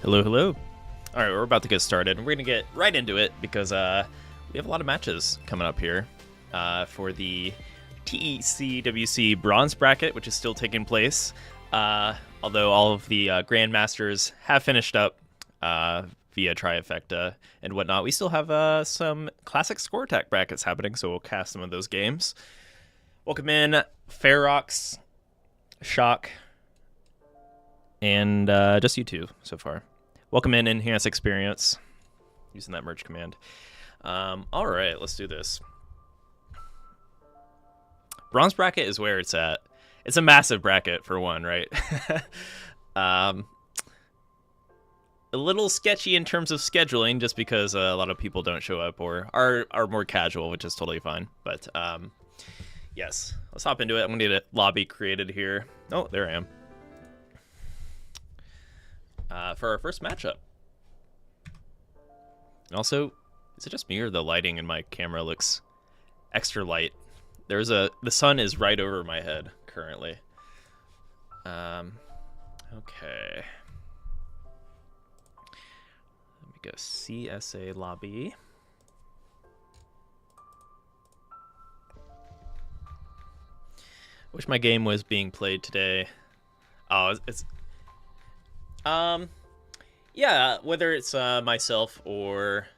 Hello, hello. All right, we're about to get started. We're going to get right into it because we have a lot of matches coming up here for the TECWC Bronze Bracket, which is still taking place. Although all of the Grandmasters have finished up via Trifecta and whatnot, we still have some classic score attack brackets happening, so we'll cast some of those games. Welcome in, Ferox, Shock, and just you two so far. Welcome in, Enhance Experience, using that merge command. All right, let's do this. Bronze bracket is where it's at. It's a massive bracket for one, right? A little sketchy in terms of scheduling, just because a lot of people don't show up or are more casual, which is totally fine. But yes, let's hop into it. I'm gonna get a lobby created here. Oh, there I am. For our first matchup. And also, is it just me or the lighting in my camera looks extra light? The sun is right over my head currently. Okay. Let me go CSA lobby. Wish my game was being played today. Oh, it's yeah, whether it's myself or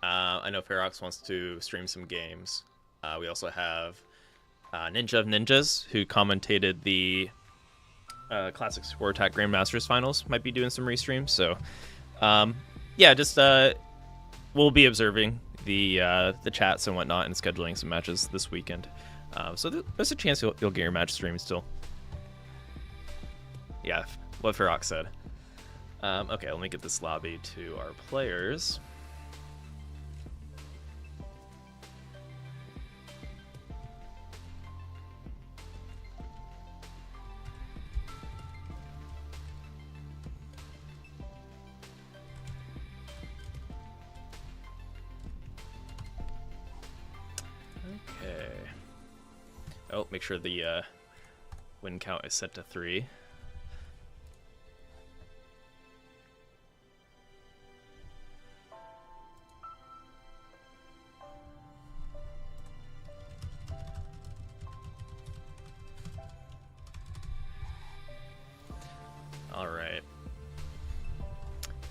I know Ferox wants to stream some games. We also have Ninja of Ninjas, who commentated the Classic Score Attack Grandmasters Finals, might be doing some restreams. So, yeah, just we'll be observing the chats and whatnot and scheduling some matches this weekend. So there's a chance you'll get your match stream still. Yeah, what Ferox said. Okay, let me get this lobby to our players. Okay. Oh, make sure the win count is set to 3.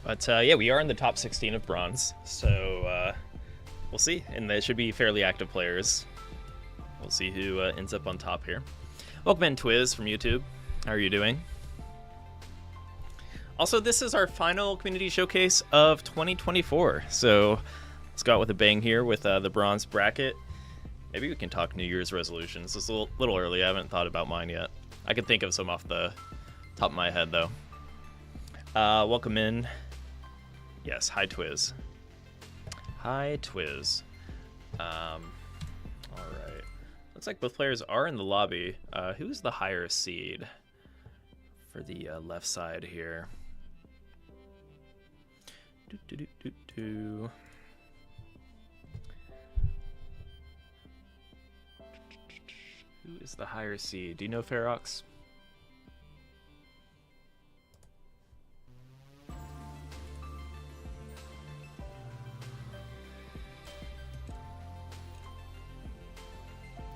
But yeah, we are in the top 16 of bronze, so we'll see. And they should be fairly active players. We'll see who ends up on top here. Welcome in, Twiz from YouTube. How are you doing? Also, this is our final community showcase of 2024, so let's go out with a bang here with the bronze bracket. Maybe we can talk New Year's resolutions. It's a little early. I haven't thought about mine yet. I can think of some off the top of my head, though. Welcome in. Yes, hi Twiz. Hi Twiz. Alright. Looks like both players are in the lobby. Who's the higher seed for the left side here? Who is the higher seed? Do you know, Ferox?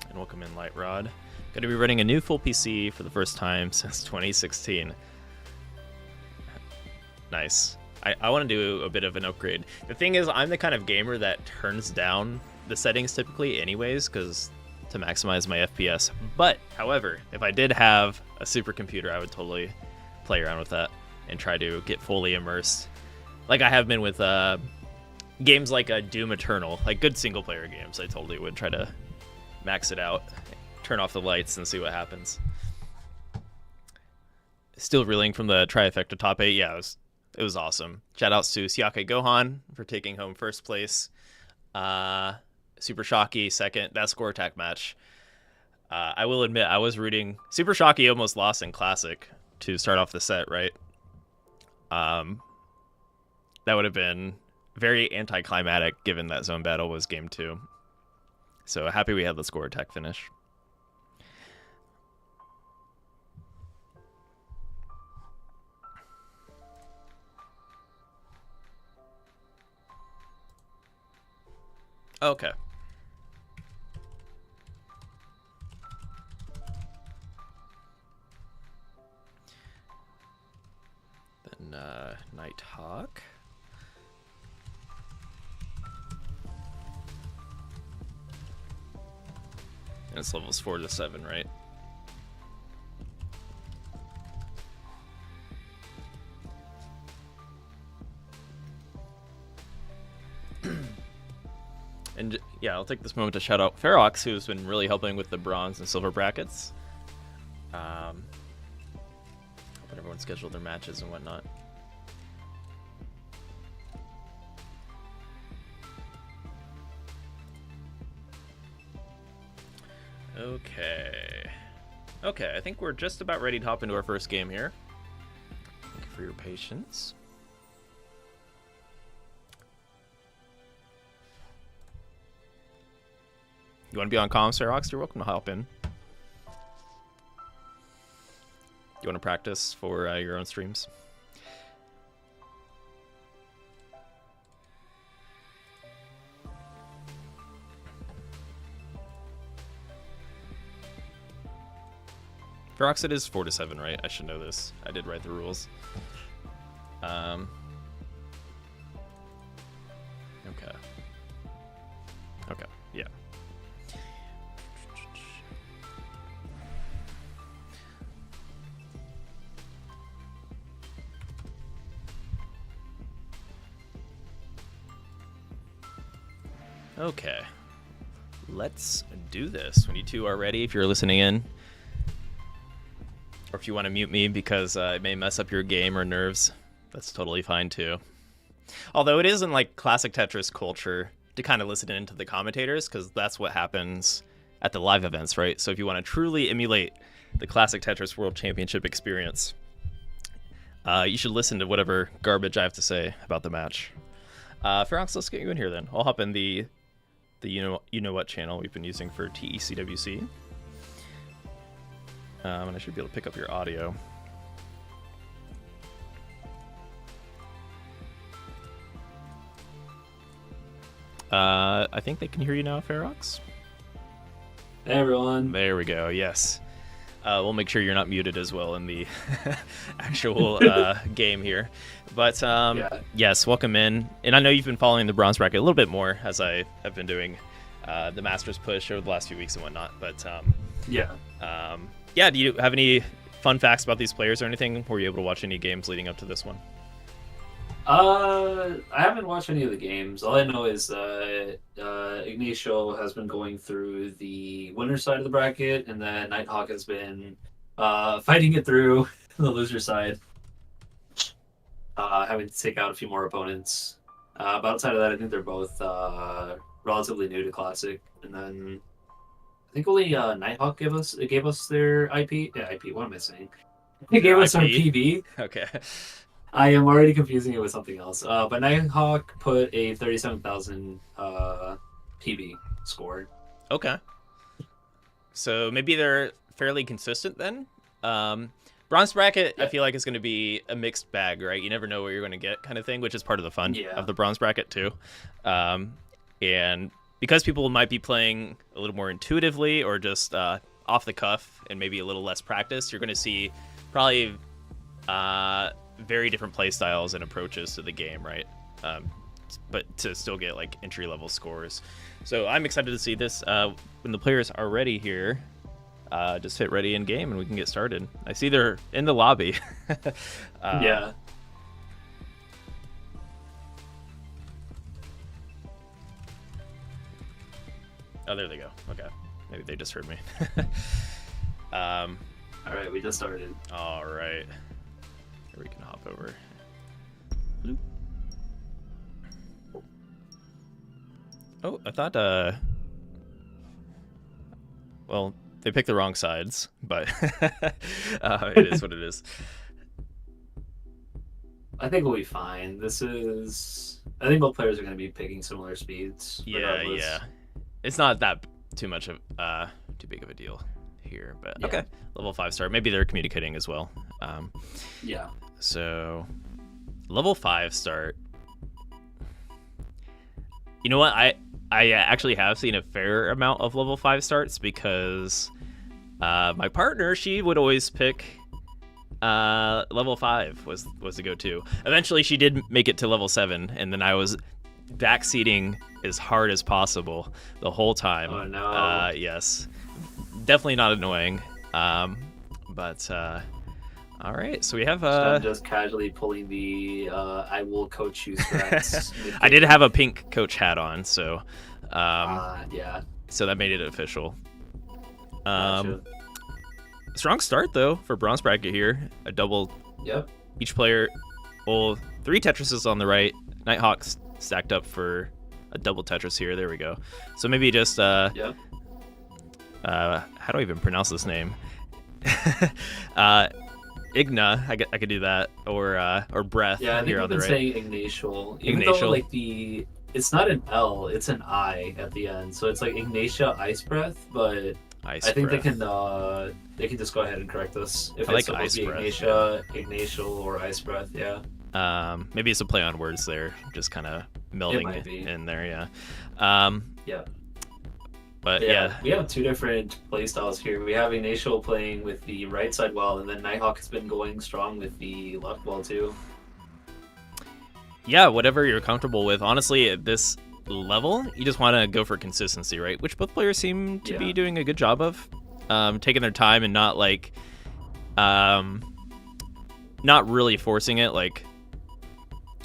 And welcome in, Light Rod. Going to be running a new full PC for the first time since 2016. Nice. I want to do a bit of an upgrade. The thing is, I'm the kind of gamer that turns down the settings typically anyways, because to maximize my FPS. But, however, if I did have a supercomputer, I would totally play around with that and try to get fully immersed. Like I have been with games like Doom Eternal, like good single-player games. I totally would try to max it out, turn off the lights, and see what happens. Still reeling from the trifecta top 8. Yeah, it was awesome. Shout outs to Siake Gohan for taking home first place. Super Shocky second. That score attack match. I will admit, I was rooting. Super Shocky almost lost in Classic to start off the set, right? That would have been very anticlimactic given that zone battle was game 2. So happy we had the score attack finish. Okay. Then Nighthawk. And it's levels 4 to 7, right? And yeah, I'll take this moment to shout out Ferox, who's been really helping with the bronze and silver brackets. Hoping everyone scheduled their matches and whatnot. Okay. Okay, I think we're just about ready to hop into our first game here. Thank you for your patience. You want to be on comms, Ferox? You're welcome to hop in. You want to practice for your own streams? Ferox, it is 4 to 7, right? I should know this. I did write the rules. Okay. Okay, yeah. Okay. Let's do this. When you two are ready, if you're listening in, or if you want to mute me because it may mess up your game or nerves, that's totally fine too. Although it isn't like classic Tetris culture to kind of listen into the commentators, because that's what happens at the live events, right? So if you want to truly emulate the classic Tetris World Championship experience, you should listen to whatever garbage I have to say about the match. Ferox, let's get you in here then. I'll hop in the you know what channel we've been using for TECWC. And I should be able to pick up your audio. I think they can hear you now, Ferox. Hey everyone. There we go. Yes. We'll make sure you're not muted as well in the actual game here. But yeah. Yes, welcome in. And I know you've been following the bronze bracket a little bit more as I have been doing the Masters push over the last few weeks and whatnot. But yeah. Yeah, do you have any fun facts about these players or anything? Were you able to watch any games leading up to this one? I haven't watched any of the games. All I know is Ignacio has been going through the winner side of the bracket, and then Nighthawk has been fighting it through the loser side, having to take out a few more opponents. But outside of that, I think they're both relatively new to Classic, and then I think only Nighthawk gave us their IP. Yeah, IP. What am I saying? They gave us our PB. Okay. I am already confusing it with something else. But Nighthawk put a 37,000 PB score. Okay. So maybe they're fairly consistent then. Bronze bracket, yeah. I feel like is going to be a mixed bag, right? You never know what you're going to get, kind of thing, which is part of the fun of the bronze bracket too. And because people might be playing a little more intuitively or just off the cuff and maybe a little less practice, you're going to see probably very different play styles and approaches to the game, right? But to still get like entry level scores. So I'm excited to see this. When the players are ready here, just hit ready in game and we can get started. I see they're in the lobby. Yeah. Oh, there they go. Okay. Maybe they just heard me. All right, we just started. All right. over. Bloop. Oh, I thought, well, they picked the wrong sides, but it is what it is. I think we'll be fine. I think both players are going to be picking similar speeds. Regardless. Yeah. It's not that too much of too big of a deal here, but Yeah. okay. Level 5 start. Maybe they're communicating as well. Yeah. So, level 5 start. You know what? I actually have seen a fair amount of level 5 starts because my partner, she would always pick level 5 was the go-to. Eventually, she did make it to level 7, and then I was backseating as hard as possible the whole time. Oh no. Yes, definitely not annoying. But all right, so we have I'm just casually pulling the I will coach you strats. I did have a pink coach hat on, so yeah. so that made it official. Gotcha. Strong start though for bronze bracket here. A double. Yep. Each player, well, 3 Tetrises on the right. Nighthawks stacked up for a double Tetris here. There we go. So maybe just Yep. how do I even pronounce this name? Igna, I could do that, or breath. Yeah, I think here I've on the been right. saying Ignatial. Even though Ignatial. like it's not an L, it's an I at the end. So it's like Ignatia Ice Breath, but Ice I think breath. they can just go ahead and correct us. If I it's like supposed Ice to be Breath, Ignatia, Ignatial, or Ice Breath, yeah. Maybe it's a play on words there, just kind of might melding be. in there, yeah. Yeah. But yeah, We have 2 different play styles here. We have Ignatial playing with the right side well, and then Nighthawk has been going strong with the left well too. yeah, whatever you're comfortable with. Honestly, at this level, you just want to go for consistency, right? Which both players seem to be doing a good job of, taking their time and not like, not really forcing it. Like,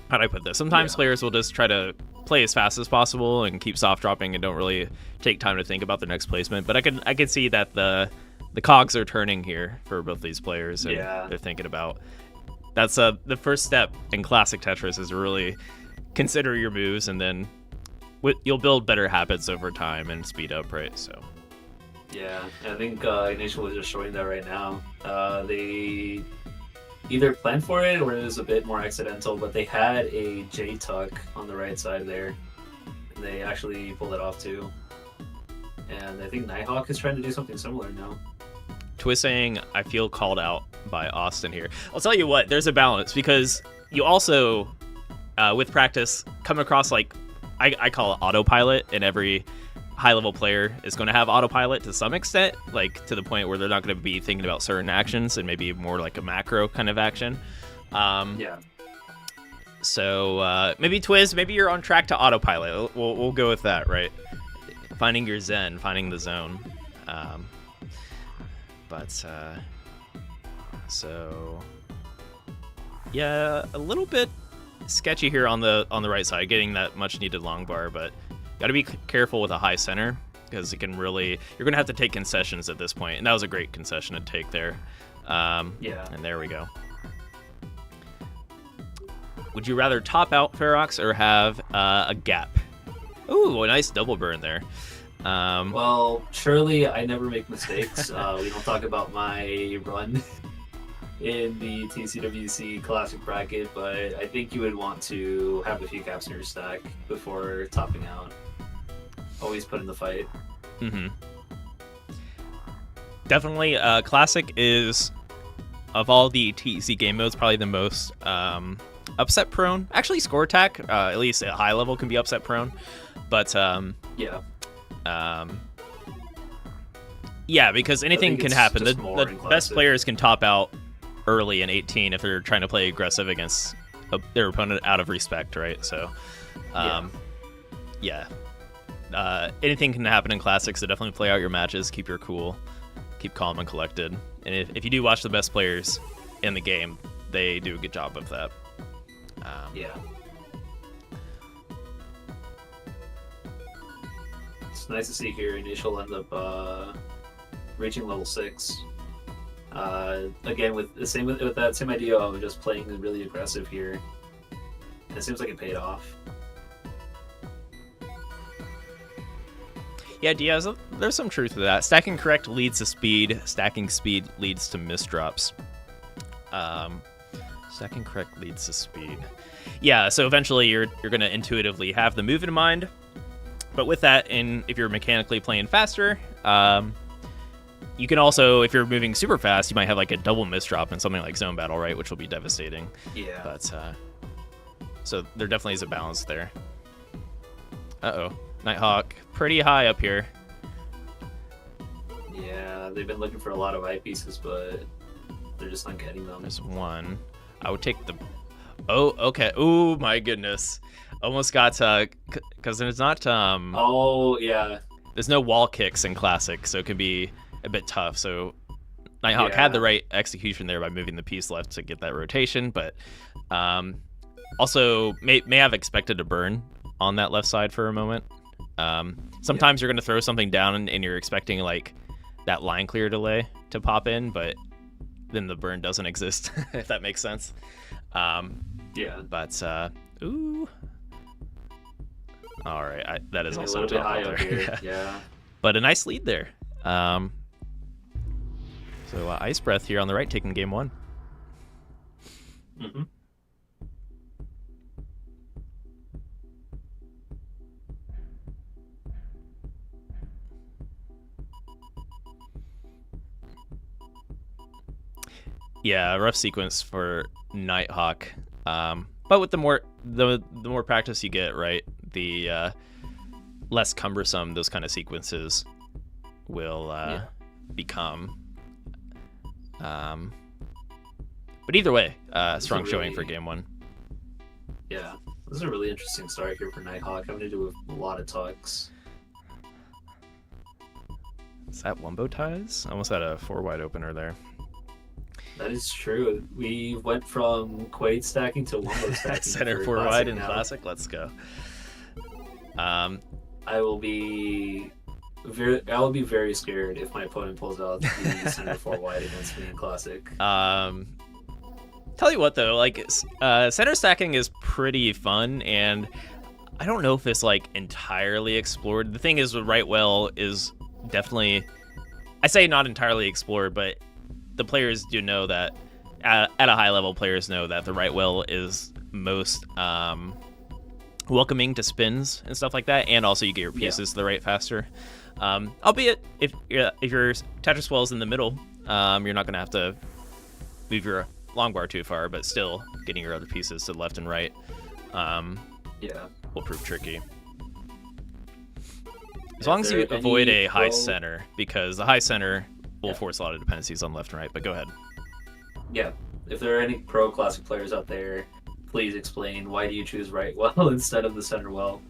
how do I put this? Sometimes players will just try to play as fast as possible and keep soft dropping and don't really take time to think about the next placement. But I could see that the cogs are turning here for both these players, and they're thinking about. That's the first step in classic Tetris is really consider your moves, and then you'll build better habits over time and speed up, right? So. Yeah, I think Ignatial is just showing that right now. They either planned for it or it was a bit more accidental, but they had a J tuck on the right side there, and they actually pulled it off too. And I think Nighthawk is trying to do something similar now. Twist saying, I feel called out by Austin here. I'll tell you what, there's a balance because you also, with practice, come across like, I call it autopilot, and every high-level player is going to have autopilot to some extent, like to the point where they're not going to be thinking about certain actions and maybe more like a macro kind of action. Yeah. So maybe Twiz, maybe you're on track to autopilot. We'll go with that, right? Finding your zen, finding the zone. So yeah, a little bit sketchy here on the right side, getting that much needed long bar, but got to be careful with a high center because it can really, you're gonna have to take concessions at this point, and that was a great concession to take there. Yeah. And there we go. Would you rather top out Ferox or have a gap? Ooh, a nice double burn there. Well, surely I never make mistakes. We don't talk about my run in the TCWC Classic bracket, but I think you would want to have a few caps in your stack before topping out. Always put in the fight. Mm-hmm. Definitely, Classic is, of all the TEC game modes, probably the most upset prone. Actually, score attack, at least at high level, can be upset prone. But yeah, because anything can happen. The best players can top out early in 18 if they're trying to play aggressive against their opponent out of respect, right? So, yeah. Anything can happen in Classics, so definitely play out your matches, keep your cool, keep calm and collected. And if you do watch the best players in the game, they do a good job of that. Yeah. It's nice to see here Initial end up reaching level 6. Again, with that same idea of just playing really aggressive here, and it seems like it paid off. Yeah, Diaz, there's some truth to that. Stacking correct leads to speed. Stacking speed leads to misdrops. Stacking correct leads to speed. Yeah, so eventually you're going to intuitively have the move in mind. But with that, if you're mechanically playing faster, you can also, if you're moving super fast, you might have like a double misdrop in something like Zone Battle, right? Which will be devastating. Yeah. But, so there definitely is a balance there. Uh-oh. Nighthawk, pretty high up here. Yeah, they've been looking for a lot of eyepieces, but they're just not getting them. There's one. I would take the... Oh, okay. Oh, my goodness. Almost got to... Because there's not... Oh, yeah. There's no wall kicks in Classic, so it can be a bit tough. So Nighthawk had the right execution there by moving the piece left to get that rotation, but also may have expected a burn on that left side for a moment. Sometimes you're going to throw something down and you're expecting like that line clear delay to pop in, but then the burn doesn't exist, if that makes sense. Yeah. But, ooh. All right, that is also a little bit high there. up here. Yeah. But a nice lead there. So Ice Breath here on the right taking game one. Mm-hmm. Yeah, rough sequence for Nighthawk. But with the more practice you get, right, the less cumbersome those kind of sequences will become. But either way, strong showing for game one. Yeah, this is a really interesting start here for Nighthawk. Having to do with a lot of tucks. Is that Wumbo ties? Almost had a 4-wide opener there. That is true. We went from Quaid stacking to Wumbo stacking. Center 4-wide in Classic. Let's go. I will be very scared if my opponent pulls out the center 4-wide against me in Classic. Tell you what though, like center stacking is pretty fun, and I don't know if it's like entirely explored. The thing is, with right well is definitely, I say not entirely explored, but the players do know that at a high level, players know that the right well is most welcoming to spins and stuff like that, and also you get your pieces to the right faster. Albeit if your Tetris well is in the middle, you're not going to have to move your long bar too far, but still getting your other pieces to the left and right will prove tricky. As long as you avoid a high center, because the high center will force a lot of dependencies on left and right, but go ahead. Yeah, if there are any pro Classic players out there, please explain why do you choose right well instead of the center well.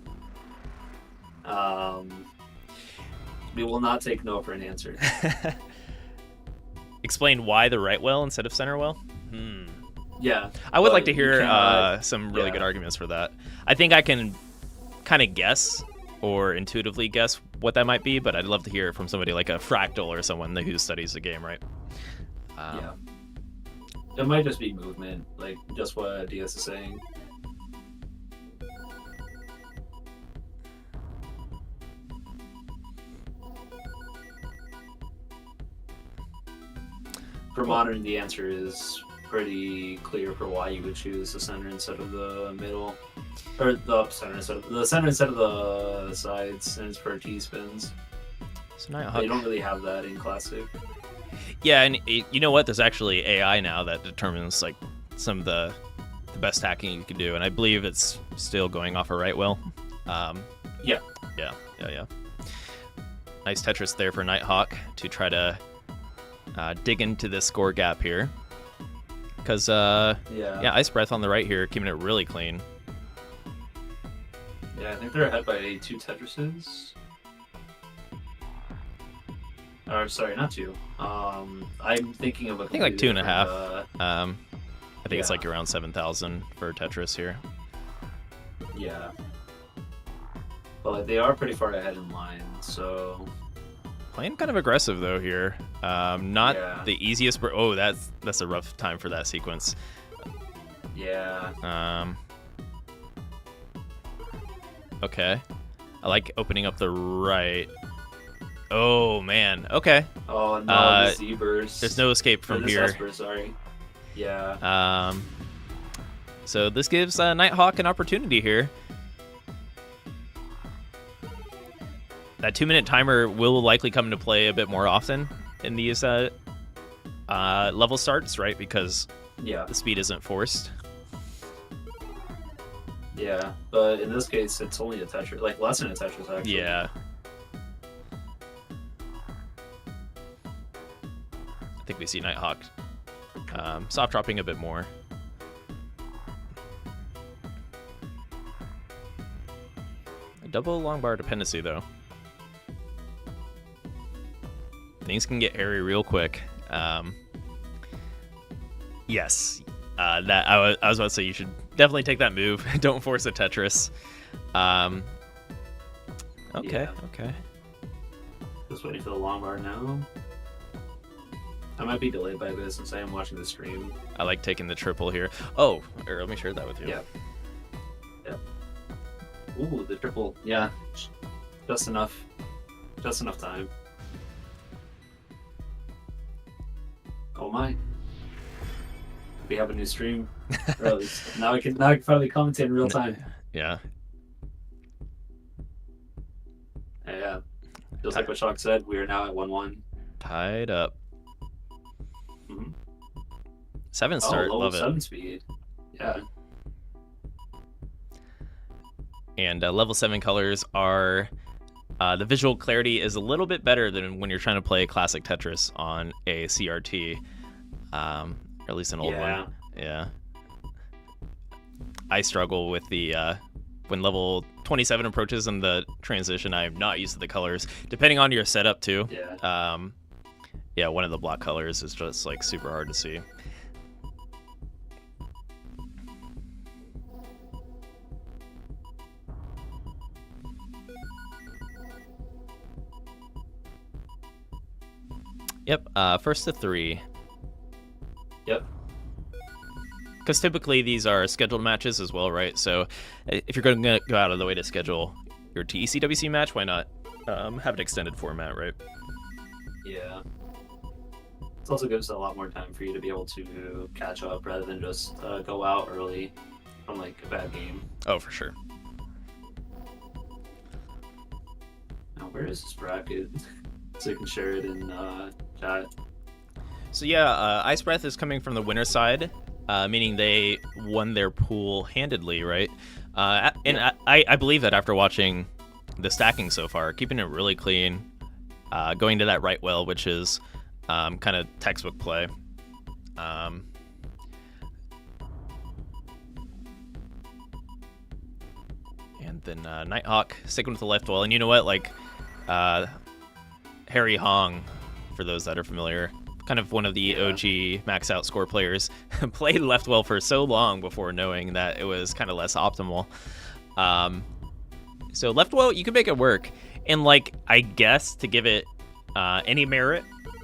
We will not take no for an answer. Explain why the right well instead of center well? Yeah. I would like to hear some really good arguments for that. I think I can kind of guess or intuitively guess what that might be, but I'd love to hear it from somebody like a Fractal or someone who studies the game, right? Yeah. It might just be movement, like just what DS is saying. For Modern, the answer is pretty clear for why you would choose the center instead of the middle, or the center instead of the sides, and it's for T-spins. So you don't really have that in Classic. Yeah, and you know what? There's actually AI now that determines like some of the best hacking you can do, and I believe it's still going off a right well. Yeah. Nice Tetris there for Nighthawk to try to dig into this score gap here. Because, Ice Breath on the right here, keeping it really clean. Yeah, I think they're ahead by 2 Tetrises. Or, sorry, not 2. I'm thinking of I think like 2.5. I think it's like around 7,000 for Tetris here. Yeah. But they are pretty far ahead in line, so Playing kind of aggressive though here. Not Yeah. the easiest. Oh, that's a rough time for that sequence. Yeah. Okay. I like opening up the right. Oh man. Okay. Oh no, the Z-burst. There's no escape from here. S-burst, sorry. Yeah. So this gives Nighthawk an opportunity here. That 2-minute timer will likely come into play a bit more often in these level starts, right? Because Yeah. the speed isn't forced. Yeah. But in this case, it's only a Tetris, like less than a Tetris actually. Yeah. I think we see Nighthawk soft dropping a bit more. A double long bar dependency though. Things can get hairy real quick. Yes, that I was about to say you should definitely take that move. Don't force a Tetris. Okay, Yeah. okay. Just waiting for the long bar now. I might be delayed by this since I am watching the stream. I like taking the triple here. Oh, or let me share that with you. Yeah. Yep. Ooh, the triple. Yeah. Just enough. Just enough time. Oh my. We have a new stream. Or at least now I can probably commentate in real time. Yeah. Yeah. Just like what Shock said, we are now at 1-1. Tied up. Mhm. 7 Oh, start, level love 7 it. speed. Yeah. And level 7 colors are the visual clarity is a little bit better than when you're trying to play classic Tetris on a CRT, or at least an old Yeah. one. Yeah. I struggle with the when level 27 approaches and the transition. I am not used to the colors, depending on your setup too. Yeah. Yeah, one of the block colors is just like super hard to see. Yep, first to 3. Yep. Because typically these are scheduled matches as well, right? So if you're going to go out of the way to schedule your TECWC match, why not have an extended format, right? Yeah. It also gives a lot more time for you to be able to catch up rather than just go out early from like a bad game. Oh, for sure. Now, where is this bracket? So you can share it in chat. So yeah, Ice Breath is coming from the winner side, meaning they won their pool handedly, right? And I believe that after watching the stacking so far, keeping it really clean, going to that right well, which is kind of textbook play. And then Nighthawk sticking with the left well, and you know what, like Harry Hong, for those that are familiar, kind of one of the OG max out score players, played left well for so long before knowing that it was kind of less optimal. So left well, you can make it work, and like I guess to give it any merit,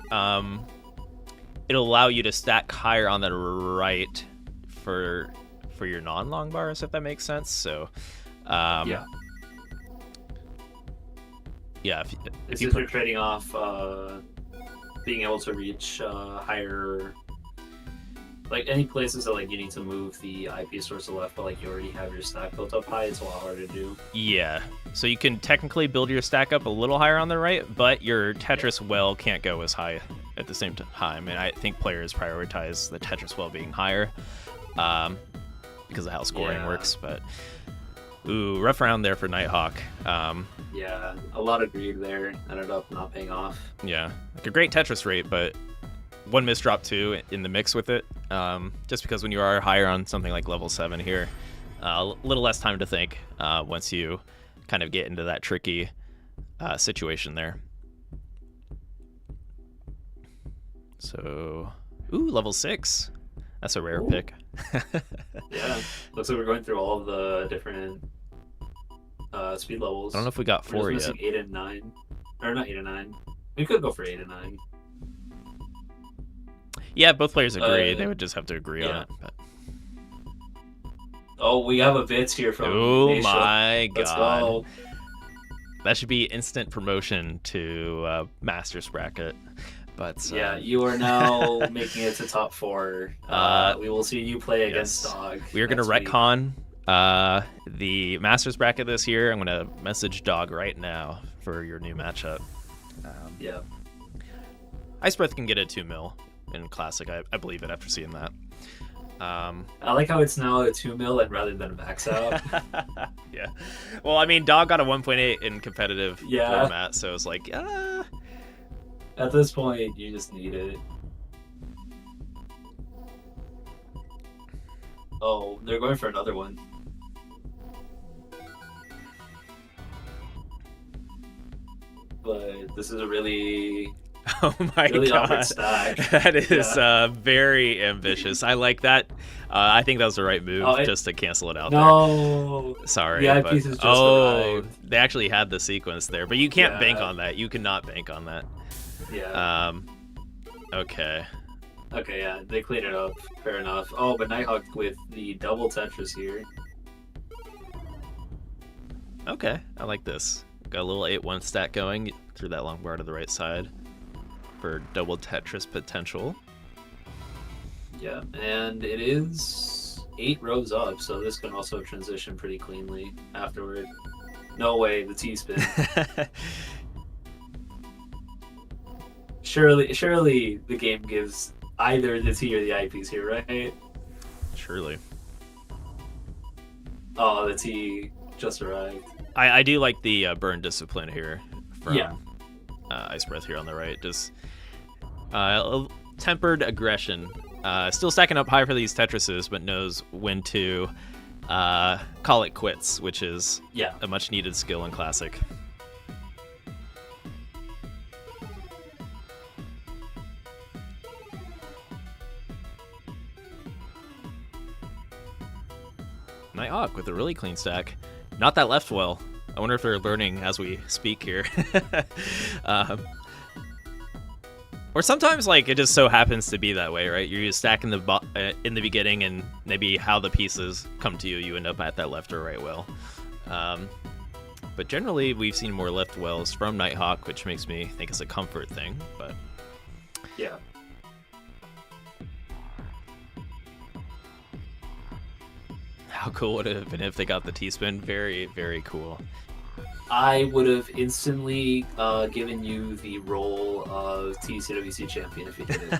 it'll allow you to stack higher on the right for your non-long bars, if that makes sense. So yeah, if You're trading off being able to reach higher, like any places that like you need to move the IP source to the left, but like you already have your stack built up high, it's a lot harder to do. Yeah, so you can technically build your stack up a little higher on the right, but your Tetris well can't go as high at the same time, and I think players prioritize the Tetris well being higher because of how scoring works. But ooh, rough round there for Nighthawk. Yeah, a lot of greed there ended up not paying off. Yeah, like a great Tetris rate, but one misdrop too in the mix with it. Just because when you are higher on something like level 7 here, a little less time to think once you kind of get into that tricky situation there. So, ooh, level 6. That's a rare pick. Yeah, looks like we're going through all of the different speed levels. I don't know if we got We're 4 just yet. missing 8 and 9, or not 8 and 9. We could go for 8 and 9. Yeah, both players agree. They would just have to agree on it. But... Oh, we have a bits here from Oh Nation. my Let's god. go. That should be instant promotion to Masters bracket. But yeah, you are now making it to top 4. We will see you play against Dog. We are going to retcon the Masters bracket this year. I'm going to message Dog right now for your new matchup. Yeah. Ice Breath can get a 2 mil in Classic. I believe it after seeing that. I like how it's now a 2 mil and rather than a max out. Yeah. Well, I mean, Dog got a 1.8 in competitive format, so it's like, At this point, you just need it. Oh, they're going for another one. But this is a really... Oh my god, stack. That is very ambitious. I like that. I think that was the right move, just to cancel it out there. Sorry, the eyepiece is just arrived. They actually had the sequence there, but you can't bank on that. You cannot bank on that. Yeah. Okay. Okay, yeah, they clean it up. Fair enough. Oh, but Nighthawk with the double Tetris here. Okay, I like this. Got a little 8-1 stat going through that long bar to the right side for double Tetris potential. Yeah, and it is 8 rows up, so this can also transition pretty cleanly afterward. No way, the T-spin. Surely the game gives either the T or the eyepiece here, right? Surely. Oh, the T just arrived. I do like the burn discipline here from Ice Breath here on the right. Just tempered aggression. Still stacking up high for these Tetrises, but knows when to call it quits, which is a much needed skill in Classic. Nighthawk with a really clean stack. Not that left well. I wonder if they're learning as we speak here. Or sometimes, like, it just so happens to be that way, right? You're just stacking in the beginning, and maybe how the pieces come to you, you end up at that left or right well. But generally, we've seen more left wells from Nighthawk, which makes me think it's a comfort thing. But yeah. How cool would it have been if they got the T-spin? Very, very cool. I would have instantly given you the role of TCWC champion if you did it.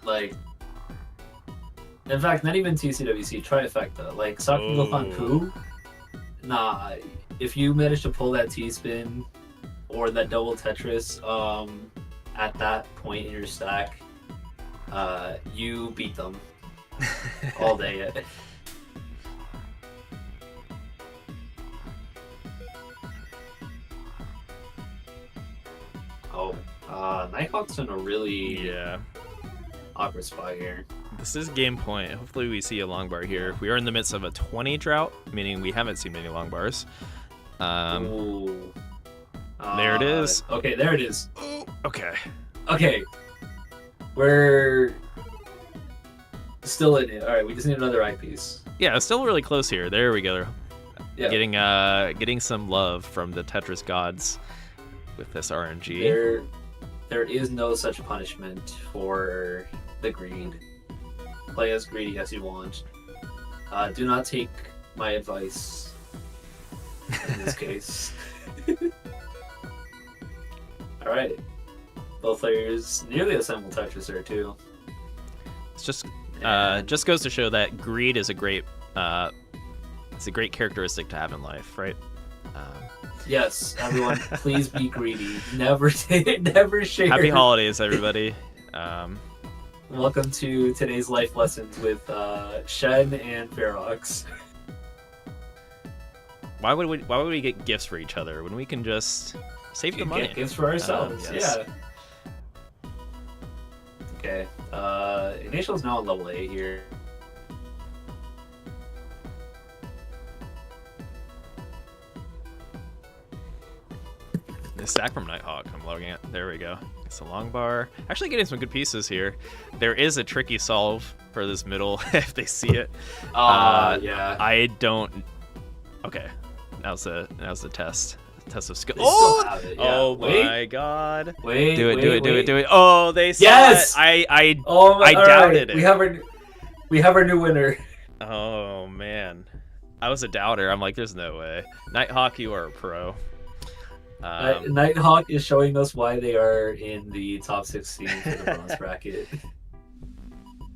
Like, in fact, not even TCWC, trifecta. Like, Sakugo-fan Poo, nah, if you manage to pull that T-spin or that double Tetris at that point in your stack, you beat them all day. Oh, Nighthawk's in a really awkward spot here. This is game point. Hopefully we see a long bar here. We are in the midst of a 20 drought, meaning we haven't seen many long bars. Ooh. There it is. Okay, there it is. Okay. Okay. We're still in it. All right, we just need another eyepiece. Yeah, it's still really close here. There we go. Yeah. Getting some love from the Tetris gods with this RNG. There is no such punishment for the greed. Play as greedy as you want. Do not take my advice in this case. All right. Both players nearly assemble Tetris there too. It's just goes to show that greed is a great characteristic to have in life, right? Yes, everyone, please be greedy. Never share. Happy holidays, everybody. Welcome to today's life lessons with Shen and Ferox. Why would we get gifts for each other when we can just save the money? Get gifts for ourselves. Yes. Yeah. Okay. Initial's now on level 8 here. Stack from Nighthawk. I'm logging it. There we go. It's a long bar. Actually getting some good pieces here. There is a tricky solve for this middle if they see it. Yeah. I don't. Okay. Now's the test. Test of skill. They still have it, yeah. Oh Wait. my god. Wait. Do it. Wait. Oh, they saw Yes! it. I Oh, I all doubted right. it. We have our new winner. Oh man. I was a doubter. I'm like, there's no way. Nighthawk, you are a pro. Nighthawk is showing us why they are in the top 16 for the bronze bracket.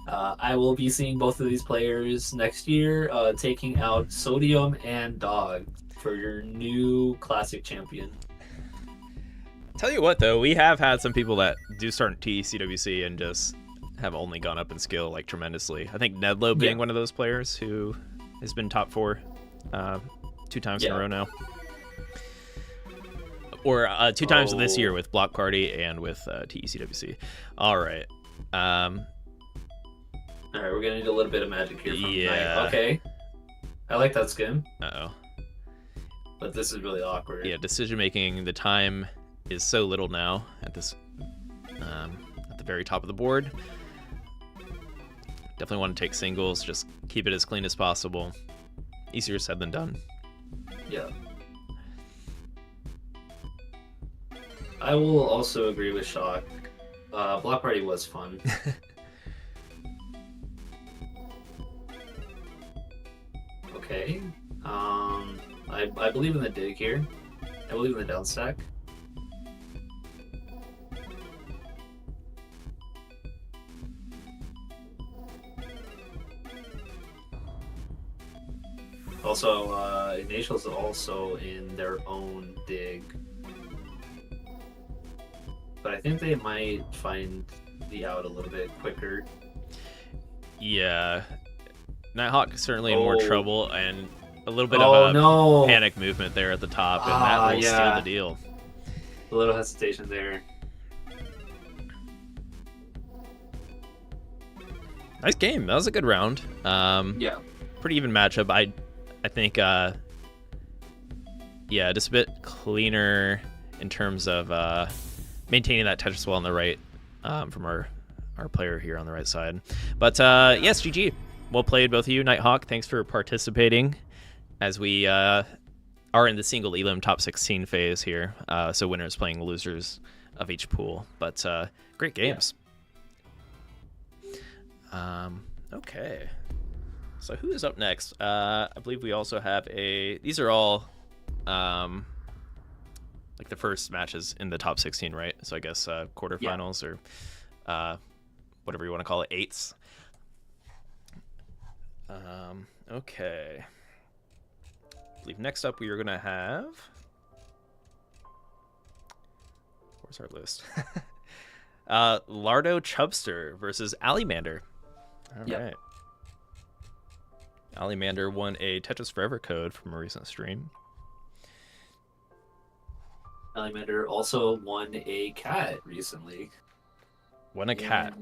I will be seeing both of these players next year, taking out Sodium and Dog for your new classic champion. Tell you what, though, we have had some people that do start TCWC and just have only gone up in skill like tremendously. I think Nedlo being one of those players who has been top 4 2 times in a row now. Or 2 times this year with Block Party and with TECWC. All right. All right, we're gonna need a little bit of magic here from Night. Okay. I like that skin. Uh-oh. But this is really awkward. Yeah, decision making. The time is so little now at this at the very top of the board. Definitely want to take singles. Just keep it as clean as possible. Easier said than done. Yeah. I will also agree with Shock. Block Party was fun. Okay. I believe in the dig here. I believe in the down stack. Also, Ignatius is also in their own dig. But I think they might find the out a little bit quicker. Yeah. Nighthawk certainly in more trouble, and a little bit of a panic movement there at the top, and that will steal the deal. A little hesitation there. Nice game. That was a good round. Yeah. Pretty even matchup. I think, yeah, just a bit cleaner in terms of maintaining that Tetris well on the right from our player here on the right side. But yes, GG. Well played, both of you. Nighthawk, thanks for participating as we are in the single elim top 16 phase here. So winners playing losers of each pool. But great games. Yeah. Okay. So who is up next? I believe we also have these are all like the first matches in the top 16, right? So I guess quarterfinals or whatever you want to call it, eights. Okay. I believe next up we are gonna have. Where's our list? Lardo Chubster versus Alimander. All right. Alimander won a Tetris Forever code from a recent stream. Alimander also won a cat recently. Won a cat?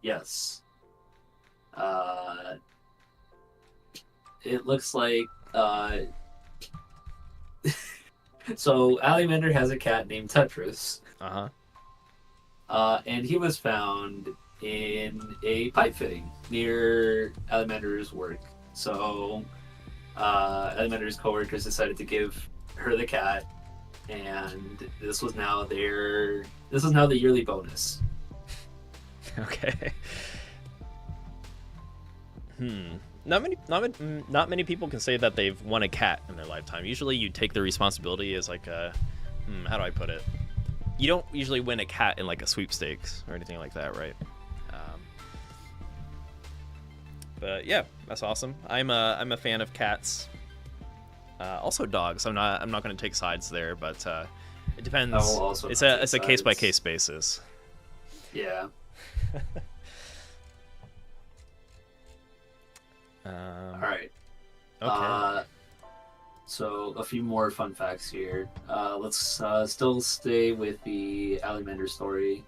Yes. It looks like so Alimander has a cat named Tetris. And he was found in a pipe fitting near Alimander's work. So Alimander's coworkers decided to give her the cat, and this was now the yearly bonus. Okay. Not many people can say that they've won a cat in their lifetime. Usually you take the responsibility as like a, how do I put it? You don't usually win a cat in like a sweepstakes or anything like that, right? But yeah, that's awesome. I'm a fan of cats. Also dogs. I'm not going to take sides there, but it depends. It's a case by case basis. Yeah. All right. Okay. So a few more fun facts here. Let's still stay with the Alimander story.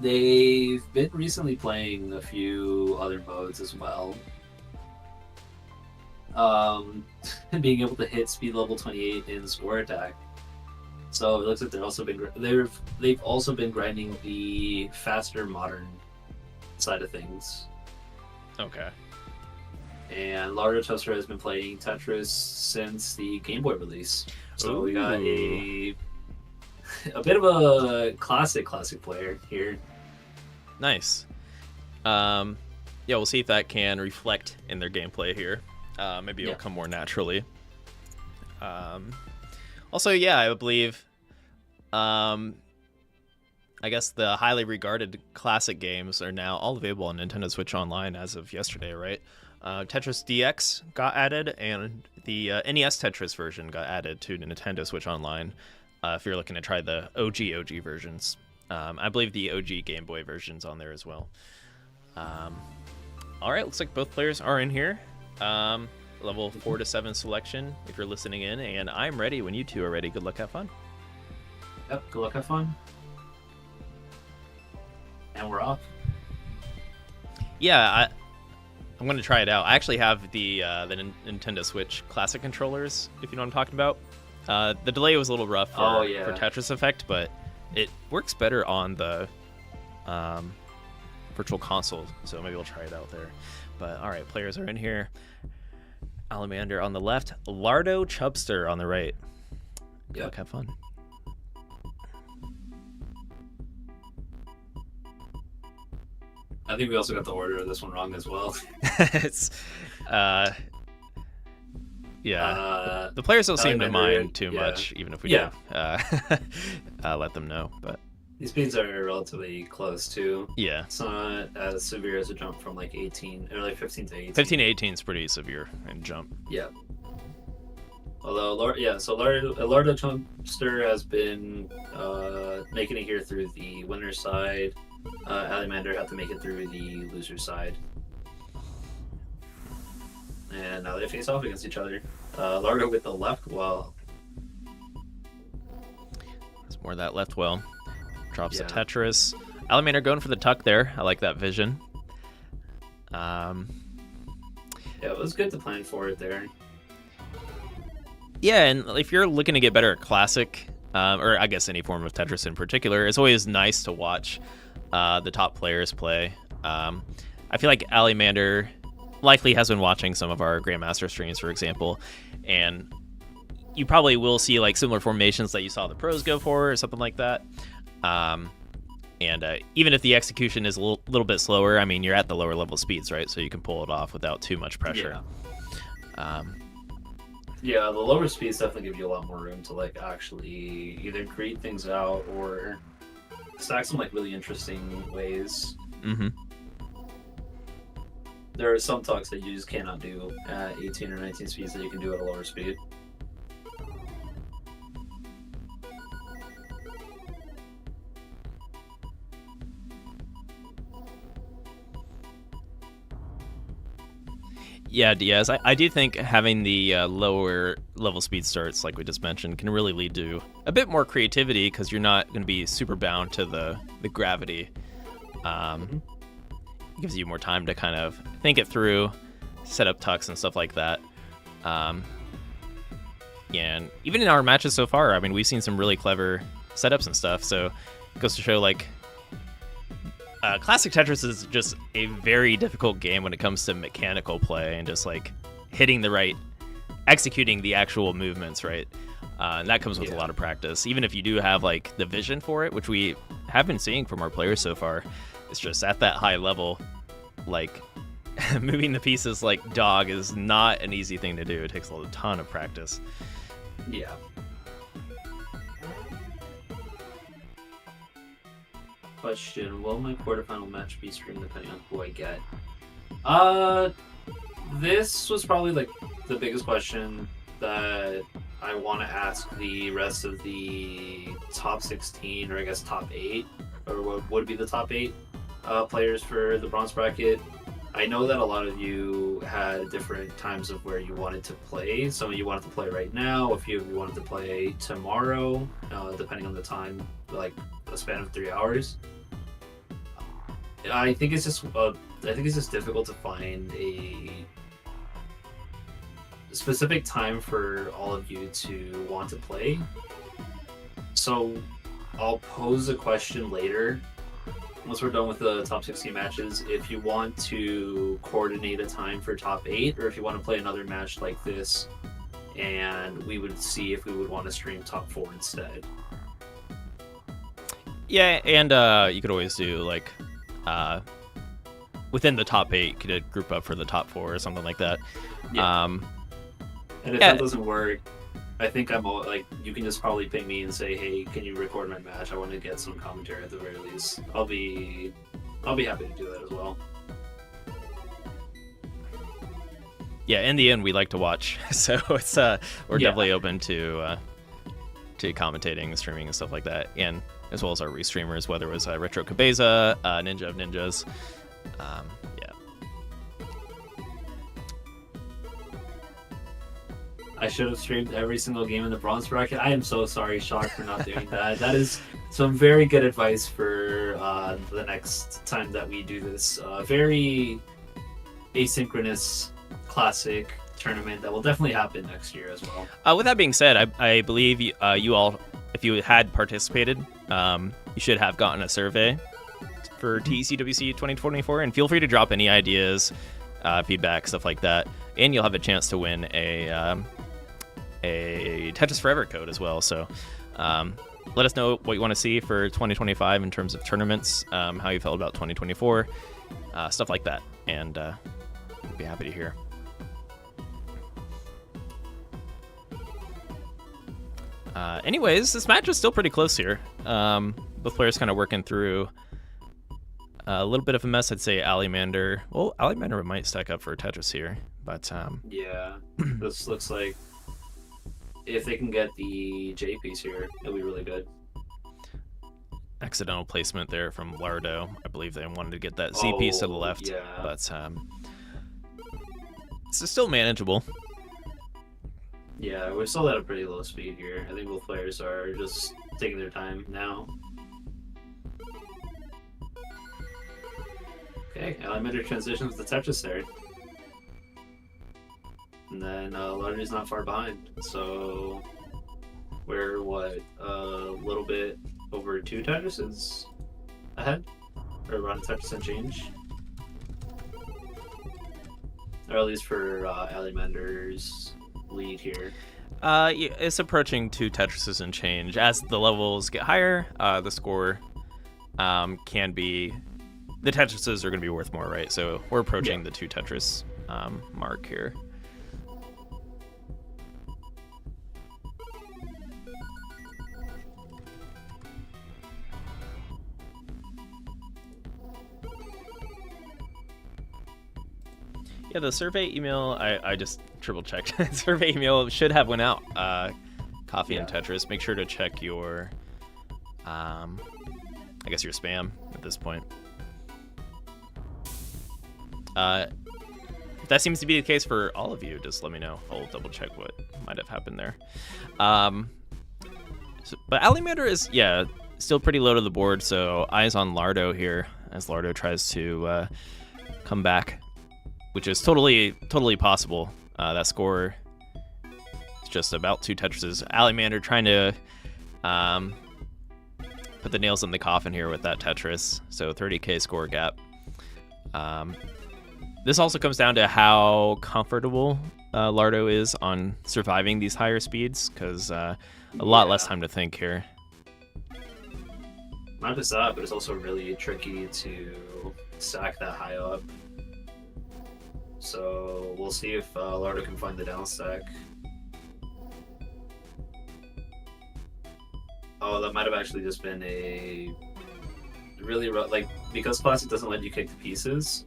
They've been recently playing a few other modes as well. being able to hit speed level 28 in score attack. So it looks like they've also been grinding the faster modern side of things. Okay. And Lardo Toaster has been playing Tetris since the Game Boy release. So we got a bit of a classic player here. Nice. Yeah, we'll see if that can reflect in their gameplay here. Maybe it'll come more naturally. Also, yeah, I believe, I guess the highly regarded classic games are now all available on Nintendo Switch Online as of yesterday, right? Tetris DX got added, and the NES Tetris version got added to Nintendo Switch Online. If you're looking to try the OG versions, I believe the OG Game Boy version's on there as well. All right, looks like both players are in here. Level 4 to 7 selection if you're listening in, and I'm ready when you two are ready. Good luck, have fun. Yep, good luck, have fun. And we're off. Yeah, I'm going to try it out. I actually have the Nintendo Switch Classic controllers, if you know what I'm talking about. The delay was a little rough for Tetris Effect, but it works better on the Virtual Console, so maybe we'll try it out there. But all right, players are in here. Alamander on the left, Lardo Chubster on the right. Good luck, have fun. I think we also got the order of this one wrong as well. It's the players don't seem to mind too much, even if we do let them know. But these speeds are relatively close too. Yeah, it's not as severe as a jump from like 18 or like 15 to 18. 15 to 18 is pretty severe in jump. Yeah. Although, Lardo Chubster has been making it here through the winner's side. Alamander had to make it through the loser's side. And now they face off against each other. Lardo with the left well. There's more of that left well. Drops the Tetris. Alamander going for the tuck there. I like that vision. Yeah, it was good to plan for it there. Yeah, and if you're looking to get better at classic, or I guess any form of Tetris in particular, it's always nice to watch the top players play. I feel like Alamander likely has been watching some of our Grandmaster streams, for example, and you probably will see like similar formations that you saw the pros go for or something like that. And even if the execution is a little bit slower, I mean, you're at the lower level speeds, right? So you can pull it off without too much pressure. Yeah, the lower speeds definitely give you a lot more room to like actually either create things out or stack some like really interesting ways. Mm-hmm. There are some tucks that you just cannot do at 18 or 19 speeds that you can do at a lower speed. Yeah, Diaz, I do think having the lower level speed starts, like we just mentioned, can really lead to a bit more creativity because you're not going to be super bound to the gravity. It gives you more time to kind of think it through, set up tucks and stuff like that. And even in our matches so far, I mean, we've seen some really clever setups and stuff, so it goes to show, like, Classic Tetris is just a very difficult game when it comes to mechanical play and just like executing the actual movements, right? And that comes with a lot of practice. Even if you do have like the vision for it, which we have been seeing from our players so far, it's just at that high level, like moving the pieces like dog is not an easy thing to do. It takes a ton of practice. Yeah. Question: will my quarterfinal match be streamed depending on who I get? This was probably like the biggest question that I want to ask the rest of the top 16, or I guess top 8, or what would be the top 8 players for the bronze bracket. I know that a lot of you had different times of where you wanted to play. Some of you wanted to play right now. A few of you wanted to play tomorrow, depending on the time, like a span of 3 hours. I think it's just difficult to find specific time for all of you to want to play. So I'll pose a question later once we're done with the top 16 matches, if you want to coordinate a time for top 8, or if you want to play another match like this, and we would see if we would want to stream top 4 instead. Yeah, and you could always do, like, within the top 8, could group up for the top 4 or something like that. Yeah. And if that doesn't work, I think I'm all, like, you can just probably ping me and say, hey, can you record my match? I want to get some commentary at the very least. I'll be happy to do that as well. Yeah, in the end, we like to watch, so it's we're definitely open to commentating and streaming and stuff like that, and as well as our restreamers, whether it was Retro Cabeza, Ninja of Ninjas, yeah. I should have streamed every single game in the bronze bracket. I am so sorry, Shock, for not doing that. That is some very good advice for the next time that we do this very asynchronous classic tournament that will definitely happen next year as well. With that being said, I believe you all, if you had participated, you should have gotten a survey for TECWC 2024, and feel free to drop any ideas, feedback, stuff like that, and you'll have a chance to win a Tetris Forever code as well. So let us know what you want to see for 2025 in terms of tournaments, how you felt about 2024, stuff like that, and we'd be happy to hear. Anyways, this match is still pretty close here. Both players kind of working through a little bit of a mess. I'd say Alimander. Well, Alimander might stack up for Tetris here, but yeah, this looks like if they can get the J piece here, it'll be really good. Accidental placement there from Lardo. I believe they wanted to get that Z piece to the left, yeah. But it's still manageable. Yeah, we're still at a pretty low speed here. I think both players are just taking their time now. Okay, Alimander transitions to Tetris there. And then Lardo's not far behind. So we're, what, a little bit over 2 Tetrises ahead? Or around Tetris and change? Or at least for Alimander's lead here. Yeah, it's approaching 2 Tetrises and change. As the levels get higher, the score can be... The Tetrises are going to be worth more, right? So we're approaching the 2 Tetris mark here. Yeah, the survey email, I just triple checked. Survey email should have went out. Coffee and Tetris. Make sure to check your, I guess your spam at this point. If that seems to be the case for all of you, just let me know. I'll double check what might have happened there. But Alimander is, still pretty low to the board, so eyes on Lardo here as Lardo tries to come back, which is totally possible. That score is just about 2 Tetrises. Alimander trying to put the nails in the coffin here with that Tetris, so 30k score gap. This also comes down to how comfortable Lardo is on surviving these higher speeds, because a lot less time to think here. Not just that, but it's also really tricky to stack that high up. So we'll see if Lardo can find the down stack. Oh, that might have actually just been a really like, because Classic doesn't let you kick the pieces.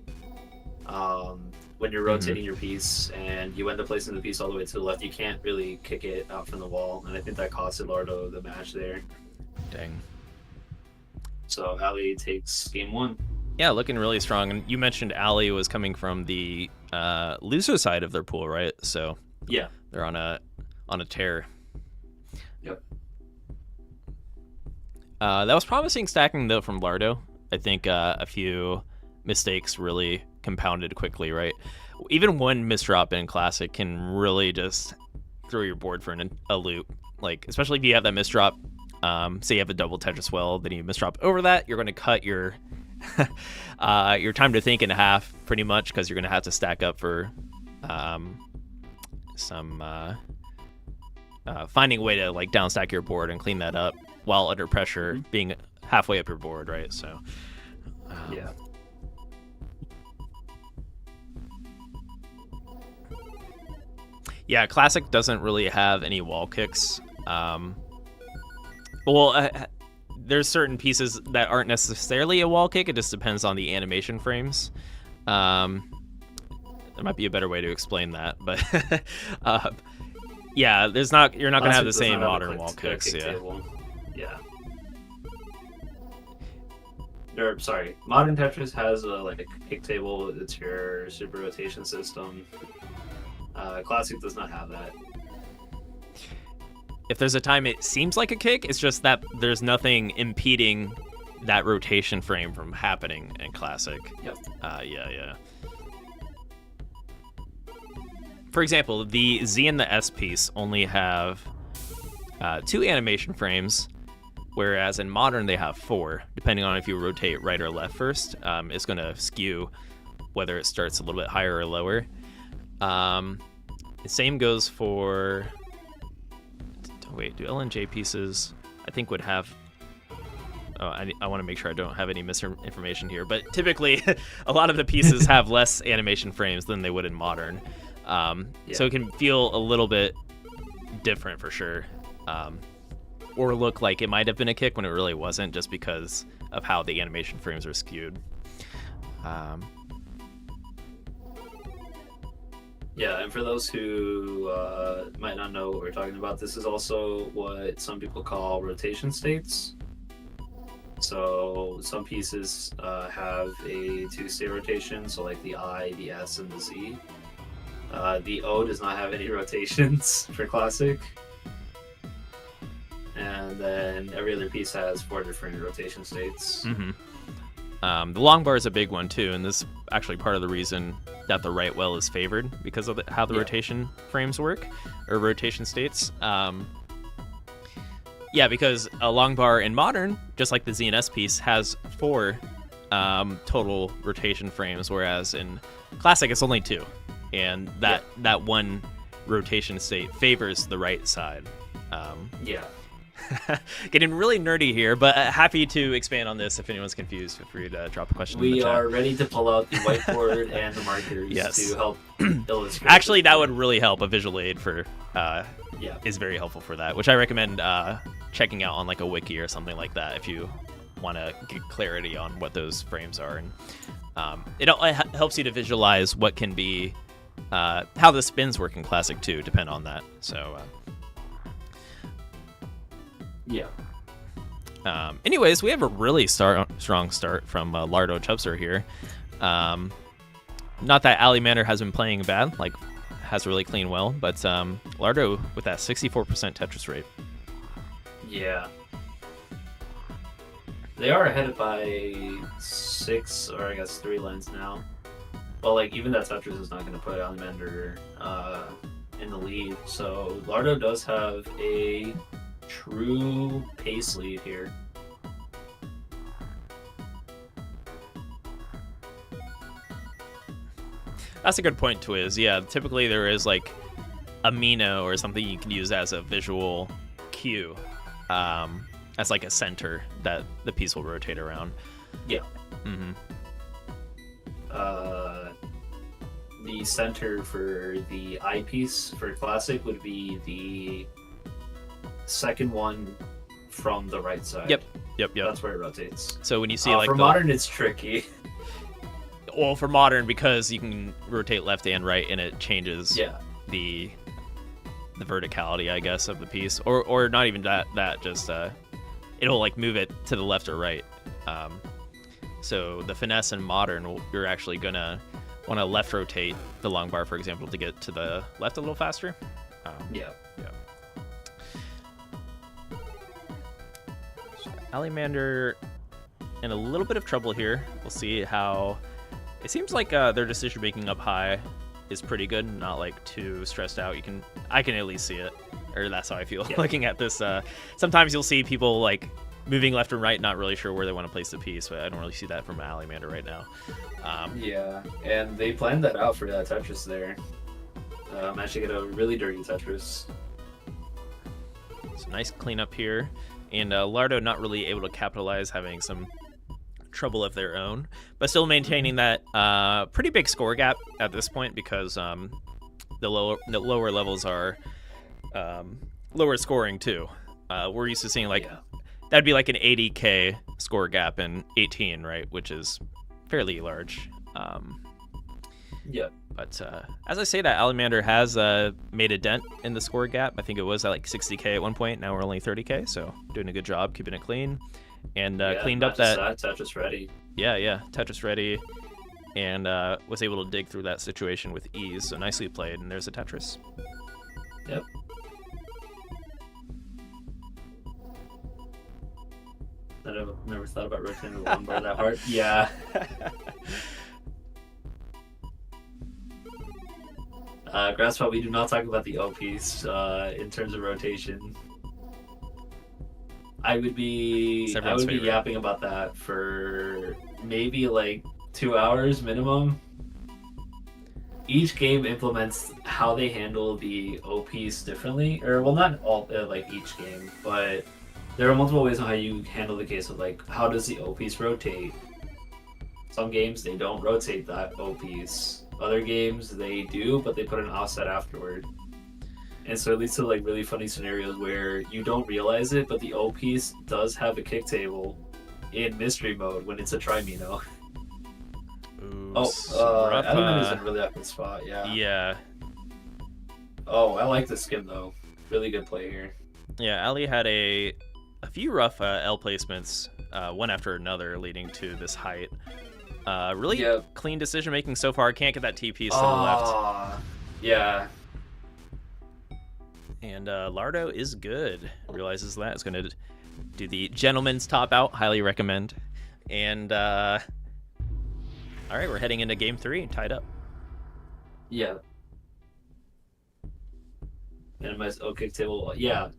When you're rotating your piece and you end up placing the piece all the way to the left, you can't really kick it out from the wall, and I think that costed Lardo the match there. Dang. So Ali takes game 1. Yeah, looking really strong. And you mentioned Ali was coming from the loser side of their pool, right? So yeah, they're on a tear. Yep. That was promising stacking though from Lardo. I think a few mistakes really compounded quickly, right? even one misdrop in Classic can really just throw your board for a loop. Like, especially if you have that misdrop. Say you have a double Tetris well, then you misdrop over that. You're going to cut your your time to think in half, pretty much, because you're going to have to stack up for some finding a way to like downstack your board and clean that up while under pressure, being halfway up your board, right? So yeah. Yeah, Classic doesn't really have any wall kicks. There's certain pieces that aren't necessarily a wall kick. It just depends on the animation frames. There might be a better way to explain that, but yeah, you're not going to have the same modern wall kicks. Yeah. Yeah. Or, sorry, modern Tetris has a kick table. It's your super rotation system. Classic does not have that. If there's a time it seems like a kick, it's just that there's nothing impeding that rotation frame from happening in Classic. Yep. Yeah. For example, the Z and the S piece only have 2 animation frames, whereas in Modern they have 4. Depending on if you rotate right or left first, it's going to skew whether it starts a little bit higher or lower. The same goes for... Wait, do L and J pieces, I think, would have... Oh, I want to make sure I don't have any misinformation here, but typically a lot of the pieces have less animation frames than they would in Modern. So it can feel a little bit different for sure. Or look like it might have been a kick when it really wasn't, just because of how the animation frames are skewed. Yeah, and for those who might not know what we're talking about, this is also what some people call rotation states. So some pieces have a 2-state rotation, so like the I, the S, and the Z. The O does not have any rotations for Classic. And then every other piece has 4 different rotation states. Mm-hmm. The long bar is a big one too, and this is actually part of the reason that the right well is favored, because of how the rotation frames work, or rotation states. Because a long bar in Modern, just like the Z and S piece, has 4 total rotation frames, whereas in Classic it's only 2, and that one rotation state favors the right side. Getting really nerdy here, but happy to expand on this if anyone's confused. Feel free to drop a question in the chat. We are ready to pull out the whiteboard and the markers to help illustrate. Actually, that would really help. A visual aid for is very helpful for that, which I recommend checking out on like a wiki or something like that if you want to get clarity on what those frames are. And it helps you to visualize what can be how the spins work in Classic too, depend on that. So. Anyways, we have a really strong start from Lardo Chubster here. Not that Alimander has been playing bad, like has really clean well, but Lardo with that 64% Tetris rate. Yeah. They are ahead by 6, or I guess 3 lines now. Well, like, even that Tetris is not going to put Alimander in the lead, so Lardo does have a true pace lead here. That's a good point, Twiz. Yeah, typically there is like a Mino or something you can use as a visual cue, as like a center that the piece will rotate around. Yeah. Mm-hmm. The center for the eyepiece for Classic would be the second one from the right side. Yep. That's where it rotates. So when you see for Modern, it's tricky. Well, for Modern, because you can rotate left and right, and it changes the verticality, I guess, of the piece, or not even that just it'll like move it to the left or right. So the finesse in Modern, you're actually gonna want to left rotate the long bar, for example, to get to the left a little faster. So Alimander in a little bit of trouble here. We'll see how. It seems like their decision making up high is pretty good, not like too stressed out. I can at least see it, or that's how I feel Yeah. looking at this. Sometimes you'll see people like moving left and right, not really sure where they want to place the piece, but I don't really see that from Alamander right now. Yeah, and they planned that out for that Tetris there. Managed to get a really dirty Tetris. So nice cleanup here, and Lardo not really able to capitalize, having some trouble of their own, but still maintaining that pretty big score gap at this point, because the lower levels are lower scoring too. We're used to seeing like that'd be like an 80k score gap in 18, right, which is fairly large. Yeah. But as I say that, Alamander has made a dent in the score gap. I think it was at like 60k at one point. Now we're only 30k, so doing a good job keeping it clean. And cleaned up that Tetris ready. Yeah, Tetris ready, and was able to dig through that situation with ease. So nicely played, and there's a Tetris. Yep. I never thought about rotating the one bar that hard. Yeah. Grasspot, we do not talk about the O piece in terms of rotation. I would be yapping about that for maybe like 2 hours minimum. Each game implements how they handle the O piece differently, or well, not all like each game, but there are multiple ways on how you handle the case of like how does the O piece rotate. Some games they don't rotate that O piece. Other games they do, but they put an offset afterward. And so it leads to like really funny scenarios where you don't realize it, but the O piece does have a kick table in mystery mode when it's a trimino. Elementor's in a really awkward spot, yeah. Yeah. Oh, I like this skin though. Really good play here. Yeah, Ali had a few rough L placements, one after another, leading to this height. Really clean decision making so far. Can't get that T piece to the left. Yeah. And Lardo is good. Realizes that. It's going to do the gentleman's top out. Highly recommend. And all right, we're heading into game 3, tied up. Yeah. Minimize O kick table. Yeah.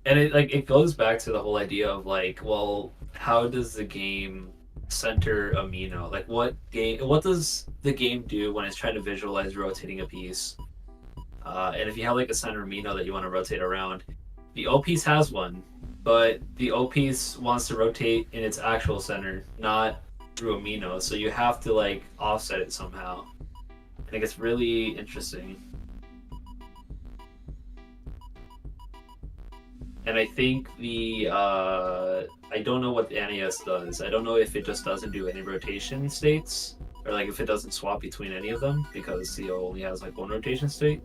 And it goes back to the whole idea of like, well, how does the game center amino? Like what does the game do when it's trying to visualize rotating a piece? And if you have like a center amino that you want to rotate around, the O piece has one, but the O piece wants to rotate in its actual center, not through amino. So you have to like offset it somehow. I think it's really interesting. And I think I don't know what the NES does. I don't know if it just doesn't do any rotation states, or like if it doesn't swap between any of them because CO only has like one rotation state,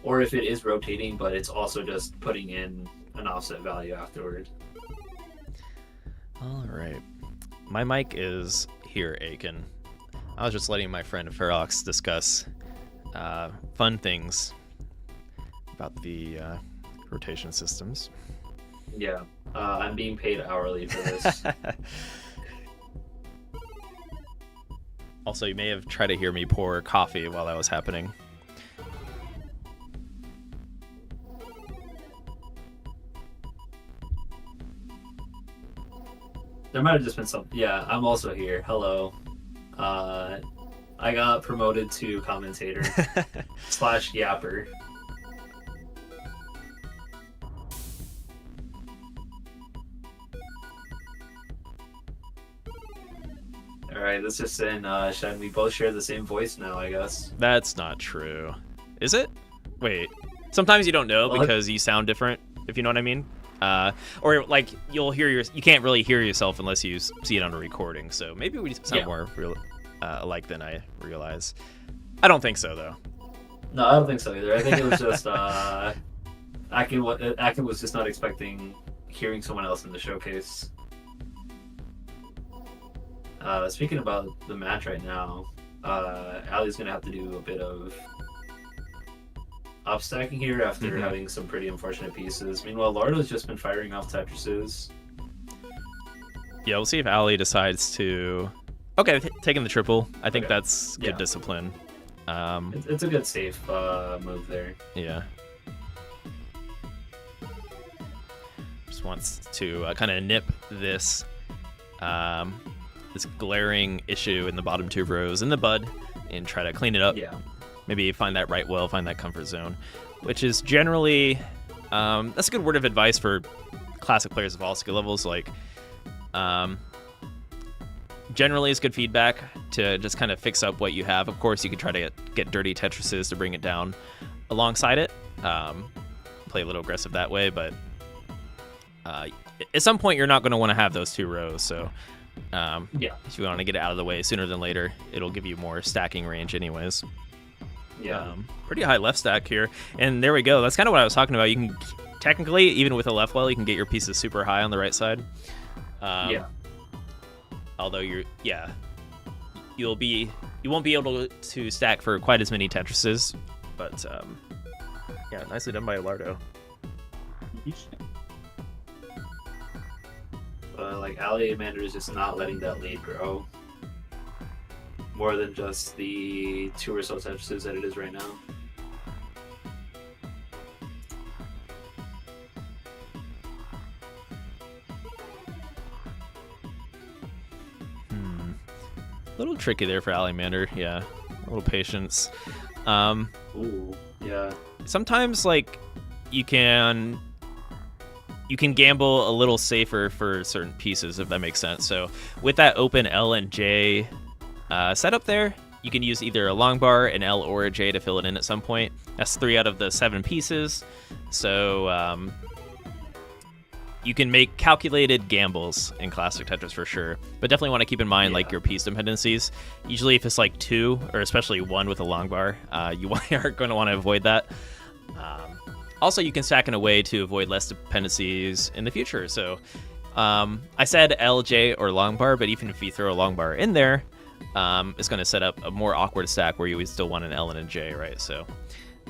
or if it is rotating but it's also just putting in an offset value afterward. All right, my mic is here, Aiken. I was just letting my friend Ferox discuss fun things about the rotation systems. Yeah, I'm being paid hourly for this. Also, you may have tried to hear me pour coffee while that was happening. There might have just been some. Yeah, I'm also here. Hello. I got promoted to commentator / yapper. Alright, let's just end. Should we both share the same voice now, I guess? That's not true. Is it? Wait. Sometimes you don't know because you sound different, if you know what I mean. Or like you can't really hear yourself unless you see it on a recording. So maybe we sound more alike than I realize. I don't think so though. No, I don't think so either. I think it was just Akin was just not expecting hearing someone else in the showcase. Speaking about the match right now, Ali's gonna have to do a bit of upstacking here after having some pretty unfortunate pieces. Meanwhile, Lardo's just been firing off Tetrises. Yeah, we'll see if Ali decides to... Okay, taking the triple. I think that's good discipline. It's a good safe move there. Yeah. Just wants to kind of nip this this glaring issue in the bottom 2 rows in the bud and try to clean it up. Yeah. Maybe find that right well, find that comfort zone, which is generally that's a good word of advice for classic players of all skill levels. Like, generally, it's good feedback to just kind of fix up what you have. Of course, you could try to get dirty Tetrises to bring it down alongside it. Play a little aggressive that way, but at some point, you're not going to want to have those 2 rows. So, if you want to get it out of the way sooner than later, it'll give you more stacking range, anyways. Yeah. Pretty high left stack here, and there we go. That's kind of what I was talking about. You can technically, even with a left well, you can get your pieces super high on the right side. Although you won't be able to stack for quite as many Tetrises, but yeah, nicely done by Lardo. Like Alliamander is just not letting that lead grow more than just the 2 or so Tetrises that it is right now. A little tricky there for Alliamander. Yeah, a little patience. Ooh, yeah. Sometimes, like, you can gamble a little safer for certain pieces, if that makes sense. So with that open L and J setup there, you can use either a long bar, an L, or a J to fill it in at some point. That's 3 out of the 7 pieces. So you can make calculated gambles in classic Tetris for sure, but definitely want to keep in mind like your piece dependencies. Usually if it's like 2, or especially 1 with a long bar, you are going to want to avoid that. Also, you can stack in a way to avoid less dependencies in the future. So I said L, J, or long bar, but even if you throw a long bar in there, it's going to set up a more awkward stack where you would still want an L and a J, right? So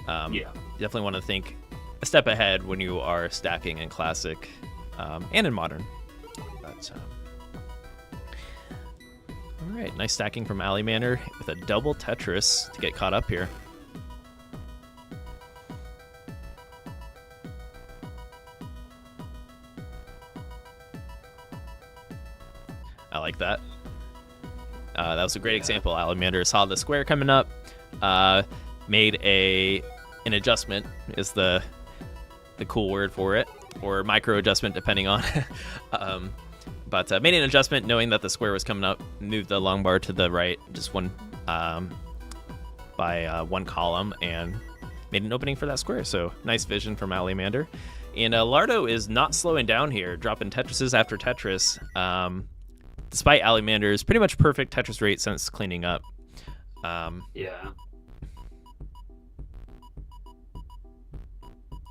definitely want to think a step ahead when you are stacking in classic and in modern. But, all right, nice stacking from Alliamander with a double Tetris to get caught up here. I like that. That was a great example. Alliamander saw the square coming up, made an adjustment is the cool word for it, or micro adjustment depending on. But made an adjustment knowing that the square was coming up, moved the long bar to the right, just one by 1 column, and made an opening for that square. So nice vision from Alliamander. And Lardo is not slowing down here, dropping Tetrises after Tetris. Despite Alliamander's pretty much perfect Tetris rate since cleaning up. Yeah.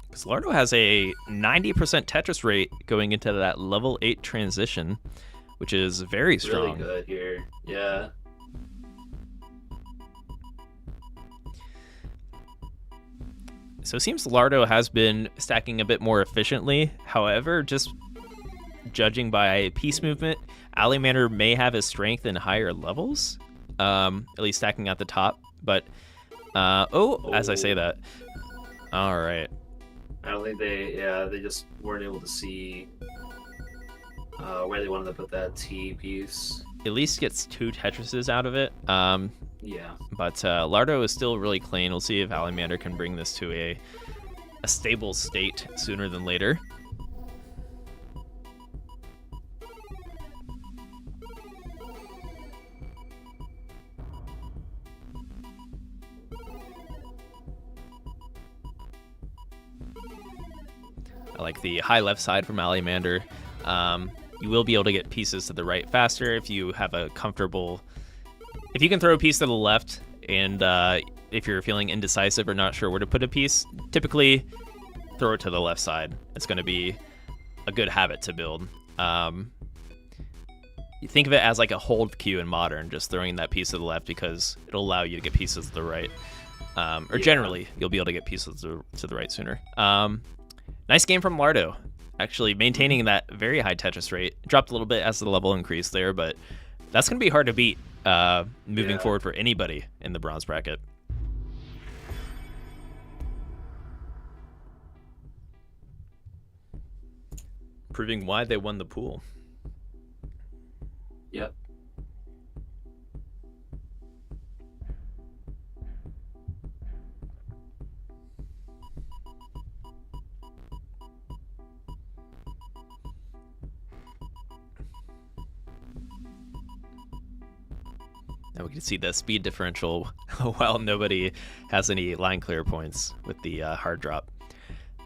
Because Lardo has a 90% Tetris rate going into that level 8 transition, which is very strong. Really good here. Yeah. So it seems Lardo has been stacking a bit more efficiently. However, just judging by piece movement, Alliamander may have his strength in higher levels, at least stacking at the top. But, as I say that. All right. I don't think they just weren't able to see where they wanted to put that T piece. At least gets 2 Tetrises out of it. Yeah. But Lardo is still really clean. We'll see if Alliamander can bring this to a stable state sooner than later. I like the high left side from Alliamander. You will be able to get pieces to the right faster if you have a comfortable... If you can throw a piece to the left, and if you're feeling indecisive or not sure where to put a piece, typically throw it to the left side. It's going to be a good habit to build. You think of it as like a hold cue in modern, just throwing that piece to the left because it'll allow you to get pieces to the right. Generally, you'll be able to get pieces to the right sooner. Nice game from Lardo, actually maintaining that very high Tetris rate. Dropped a little bit as the level increased there, but that's going to be hard to beat moving forward for anybody in the bronze bracket. proving why they won the pool. Yep. Now we can see the speed differential while nobody has any line clear points with the hard drop.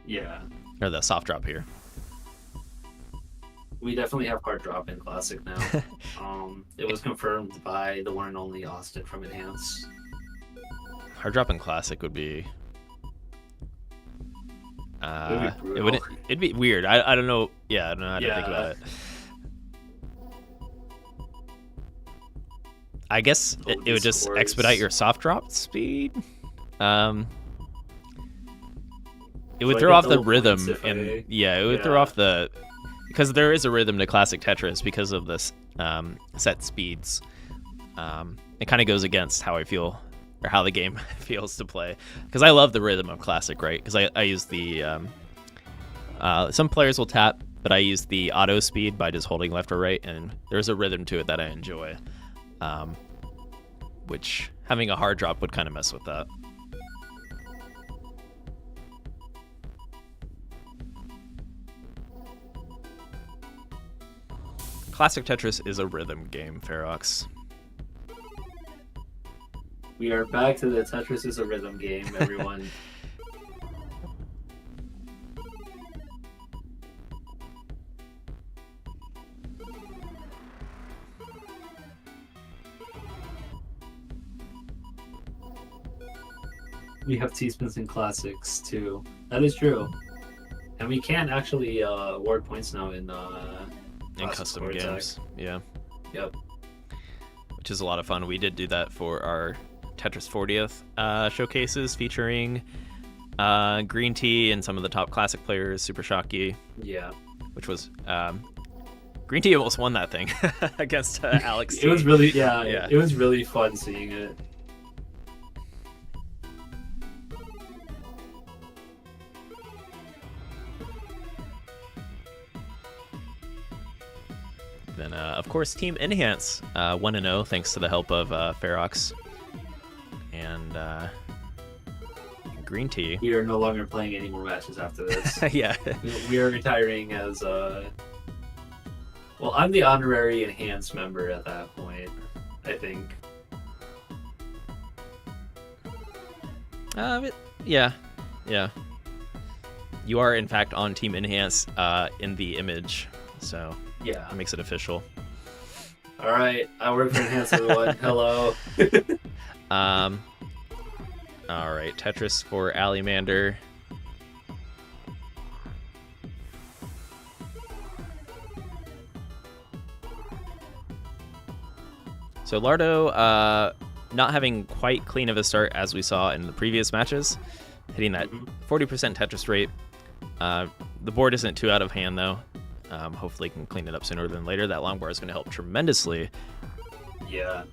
Yeah. Or the soft drop here. We definitely have hard drop in Classic now. It was confirmed by the one and only Austin from Enhance. Hard drop in Classic would be... it'd be weird. I don't know. Yeah, I don't know how to think about it. I guess it would just expedite your soft drop speed. It would throw off the rhythm, and it would throw off the, because there is a rhythm to classic Tetris because of this set speeds. It kind of goes against how I feel or how the game feels to play, because I love the rhythm of classic, right? Because I use the some players will tap, but I use the auto speed by just holding left or right, and there's a rhythm to it that I enjoy. Which having a hard drop would kind of mess with that. Classic Tetris is a rhythm game, Ferox. We are back to the Tetris is a rhythm game, everyone. We have T-spins in Classics too. That is true. And we can actually award points now in custom games. Yeah. Yep. Which is a lot of fun. We did do that for our Tetris 40th showcases featuring Green Tea and some of the top classic players, Super Shocky. Yeah. Which was Green Tea almost won that thing against Alex. It was really it was really fun seeing it. Then, of course, Team Enhance 1-0 thanks to the help of Ferox and Green Tea. We are no longer playing any more matches after this. Yeah. We are retiring as well, I'm the honorary Enhance member at that point, I think. Yeah. You are, in fact, on Team Enhance in the image, so... Yeah. That makes it official. All right. I work for Enhance, everyone. Hello. All right. Tetris for Alimander. So Lardo not having quite clean of a start as we saw in the previous matches, hitting that 40% Tetris rate. The board isn't too out of hand, though. Hopefully can clean it up sooner than later. That long bar is going to help tremendously. Yeah.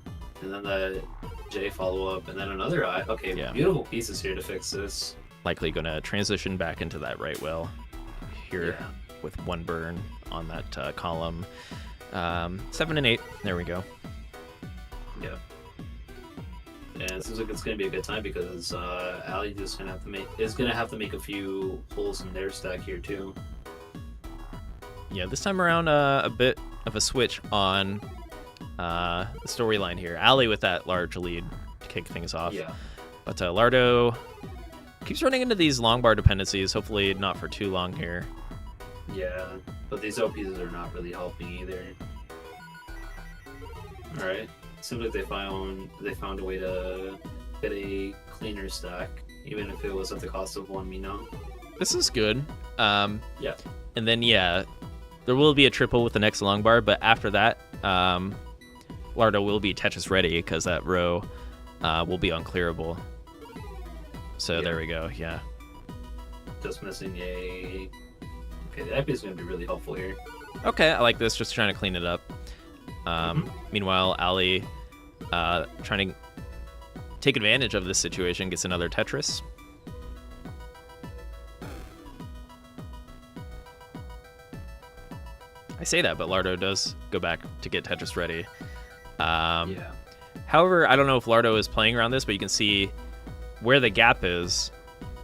And then the J follow-up, and then another I. Okay, yeah. Beautiful pieces here to fix this. Likely going to transition back into that right wheel here with one burn on that column. 7 and 8. There we go. Yeah. And it seems like it's going to be a good time because Ali is going to have to make a few holes in their stack here too. Yeah, this time around, a bit of a switch on the storyline here. Ali with that large lead to kick things off. Yeah. But Lardo keeps running into these long bar dependencies, hopefully not for too long here. Yeah, but these O pieces are not really helping either. Alright. Seems like they found a way to get a cleaner stack, even if it was at the cost of one Mino. This is good. Yeah. And then, there will be a triple with the next long bar, but after that, Lardo will be Tetris ready because that row will be unclearable. So there we go, yeah. Just missing a... Okay, the IP is going to be really helpful here. Okay, I like this, just trying to clean it up. Meanwhile, Ali trying to take advantage of this situation, gets another Tetris. I say that, but Lardo does go back to get Tetris ready. Yeah. However, I don't know if Lardo is playing around this, but you can see where the gap is.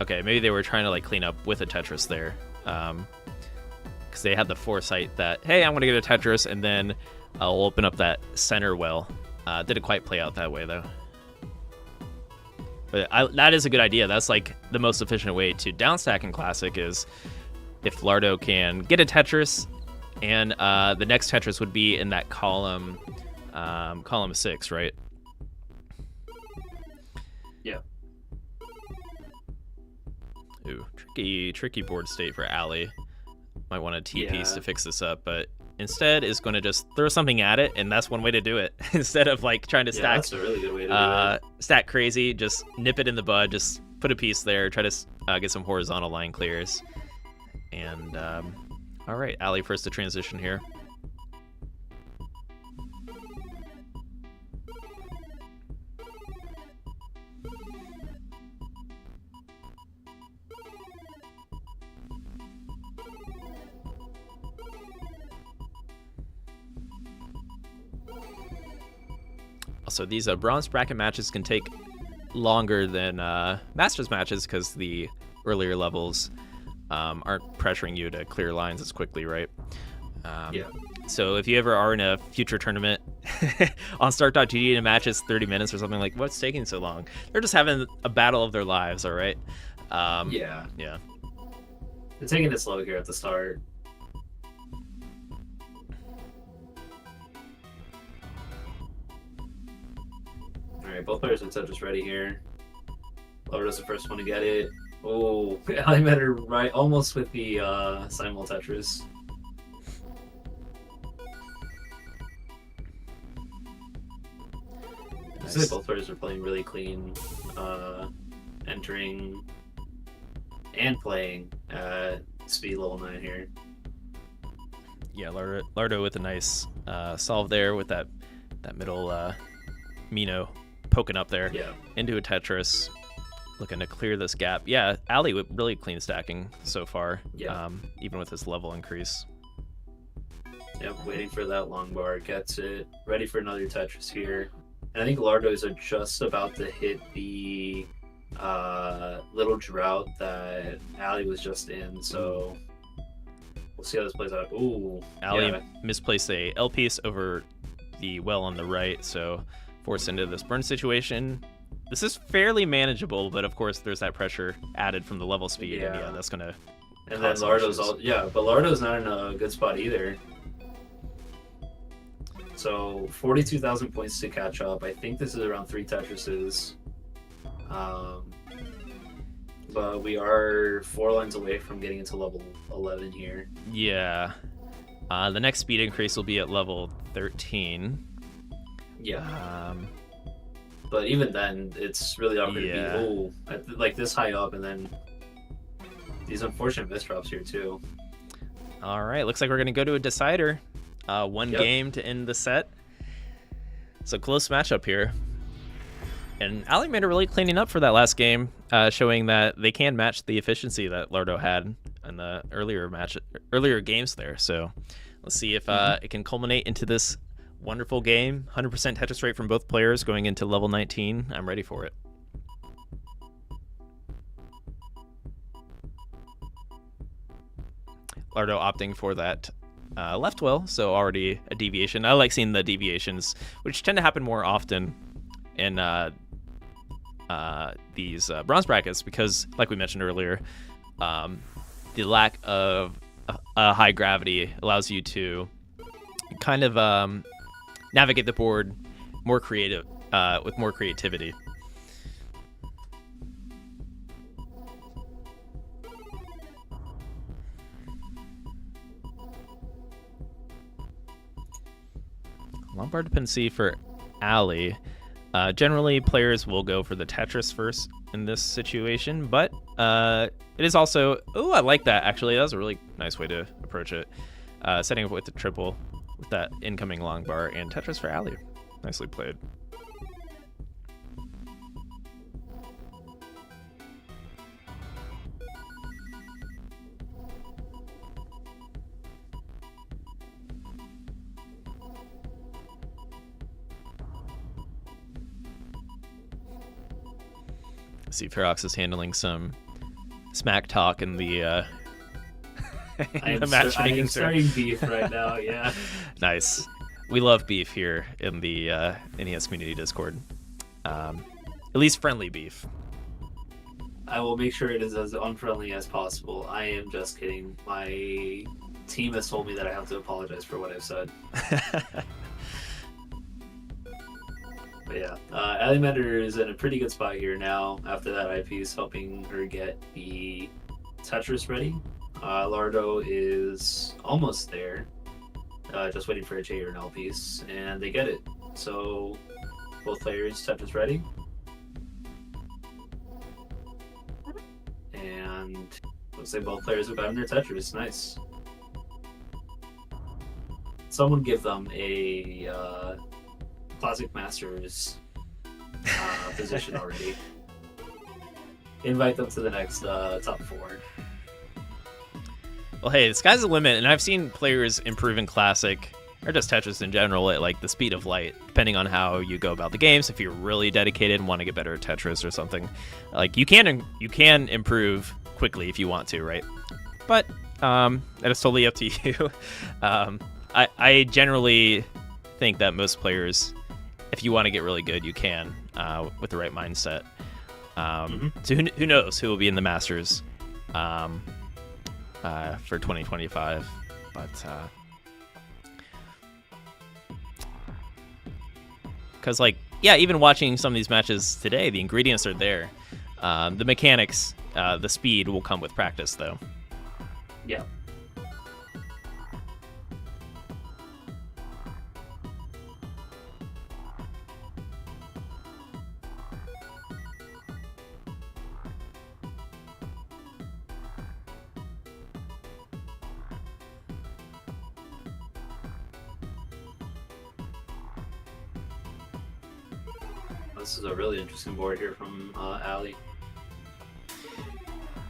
Okay, maybe they were trying to like clean up with a Tetris there. Because they had the foresight that, hey, I'm going to get a Tetris, and then I'll open up that center well. Didn't quite play out that way, though. But that is a good idea. That's like the most efficient way to downstack in Classic is if Lardo can get a Tetris, and the next Tetris would be in that column 6, right? Yeah. Ooh, tricky board state for Ali. Might want a T-piece to fix this up, but instead is going to just throw something at it, and that's one way to do it. Instead of like trying to stack, that's a really good way to do it. Stack crazy, just nip it in the bud, just put a piece there, try to get some horizontal line clears. And all right, Ali first to transition here. Also, these bronze bracket matches can take longer than Masters matches because the earlier levels aren't pressuring you to clear lines as quickly, right? Yeah. So if you ever are in a future tournament on Start.gg and a match is 30 minutes or something, like, what's taking so long? They're just having a battle of their lives, all right? Yeah. Yeah. They're taking it slow here at the start. Alright, both players are Tetris ready here. Lardo's the first one to get it. Oh, I met her right almost with the Simul Tetris. Nice. I say both players are playing really clean, entering and playing speed level 9 here. Yeah, Lardo with a nice solve there with that middle Mino poking up there into a Tetris, looking to clear this gap. Yeah, Ali with really clean stacking so far, even with this level increase. Yep, waiting for that long bar, gets it, ready for another Tetris here. And I think Lardo's are just about to hit the little drought that Ali was just in, so we'll see how this plays out. Ooh, Ali misplaced a L piece over the well on the right, so forced into this burn situation. This is fairly manageable, but of course there's that pressure added from the level speed, and that's gonna. And then Lardo's but Lardo's not in a good spot either. So 42,000 points to catch up. I think this is around 3 Tetrises. But we are 4 lines away from getting into level 11 here. Yeah. The next speed increase will be at level 13. Yeah. But even then, it's really awkward to be like this high up, and then these unfortunate misdrops here too. All right, looks like we're gonna go to a decider. One game to end the set. So close matchup here. And Ali made a really cleaning up for that last game, showing that they can match the efficiency that Lardo had in the earlier games there. So let's see if it can culminate into this wonderful game. 100% Tetris rate from both players going into level 19. I'm ready for it. Lardo opting for that left well, so already a deviation. I like seeing the deviations, which tend to happen more often in these bronze brackets because, like we mentioned earlier, the lack of high gravity allows you to kind of navigate the board more with more creativity. Lombard dependency for Ali. Generally, players will go for the Tetris first in this situation, but it is also... Oh, I like that, actually. That was a really nice way to approach it. Setting up with the triple with that incoming long bar and Tetris for Ali. Nicely played. See, Ferox is handling some smack talk in the I matchmaking. am starting beef right now. Yeah. Nice. We love beef here in the NES community Discord. At least friendly beef. I will make sure it is as unfriendly as possible. I am just kidding. My team has told me that I have to apologize for what I've said. But yeah, Alimander is in a pretty good spot here now after that IP is helping her get the Tetris ready. Lardo is almost there, just waiting for a J or an L piece, and they get it. So both players Tetris ready. And looks like both players have gotten their Tetris. Nice. Someone give them a Classic Masters position already. Invite them to the next top 4. Well, hey, the sky's the limit, and I've seen players improve in Classic, or just Tetris in general, at like the speed of light, depending on how you go about the games. If you're really dedicated and want to get better at Tetris or something, like you can improve quickly if you want to, right? But that is totally up to you. I generally think that most players, if you want to get really good, you can with the right mindset. So who knows who will be in the Masters for 2025, but because like, yeah, even watching some of these matches today, the ingredients are there. The mechanics, the speed will come with practice, though. Yeah. This is a really interesting board here from Ali.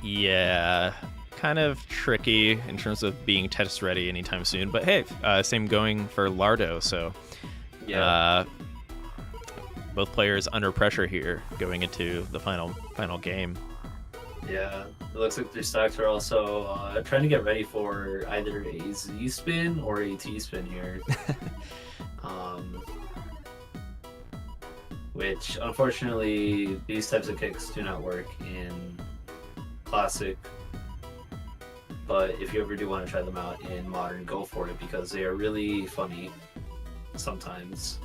Yeah, kind of tricky in terms of being Tetris ready anytime soon. But hey, same going for Lardo. So yeah, both players under pressure here going into the final game. Yeah, it looks like their stocks are also trying to get ready for either a Z spin or a T spin here. Which, unfortunately, these types of kicks do not work in Classic. But if you ever do want to try them out in Modern, go for it, because they are really funny sometimes.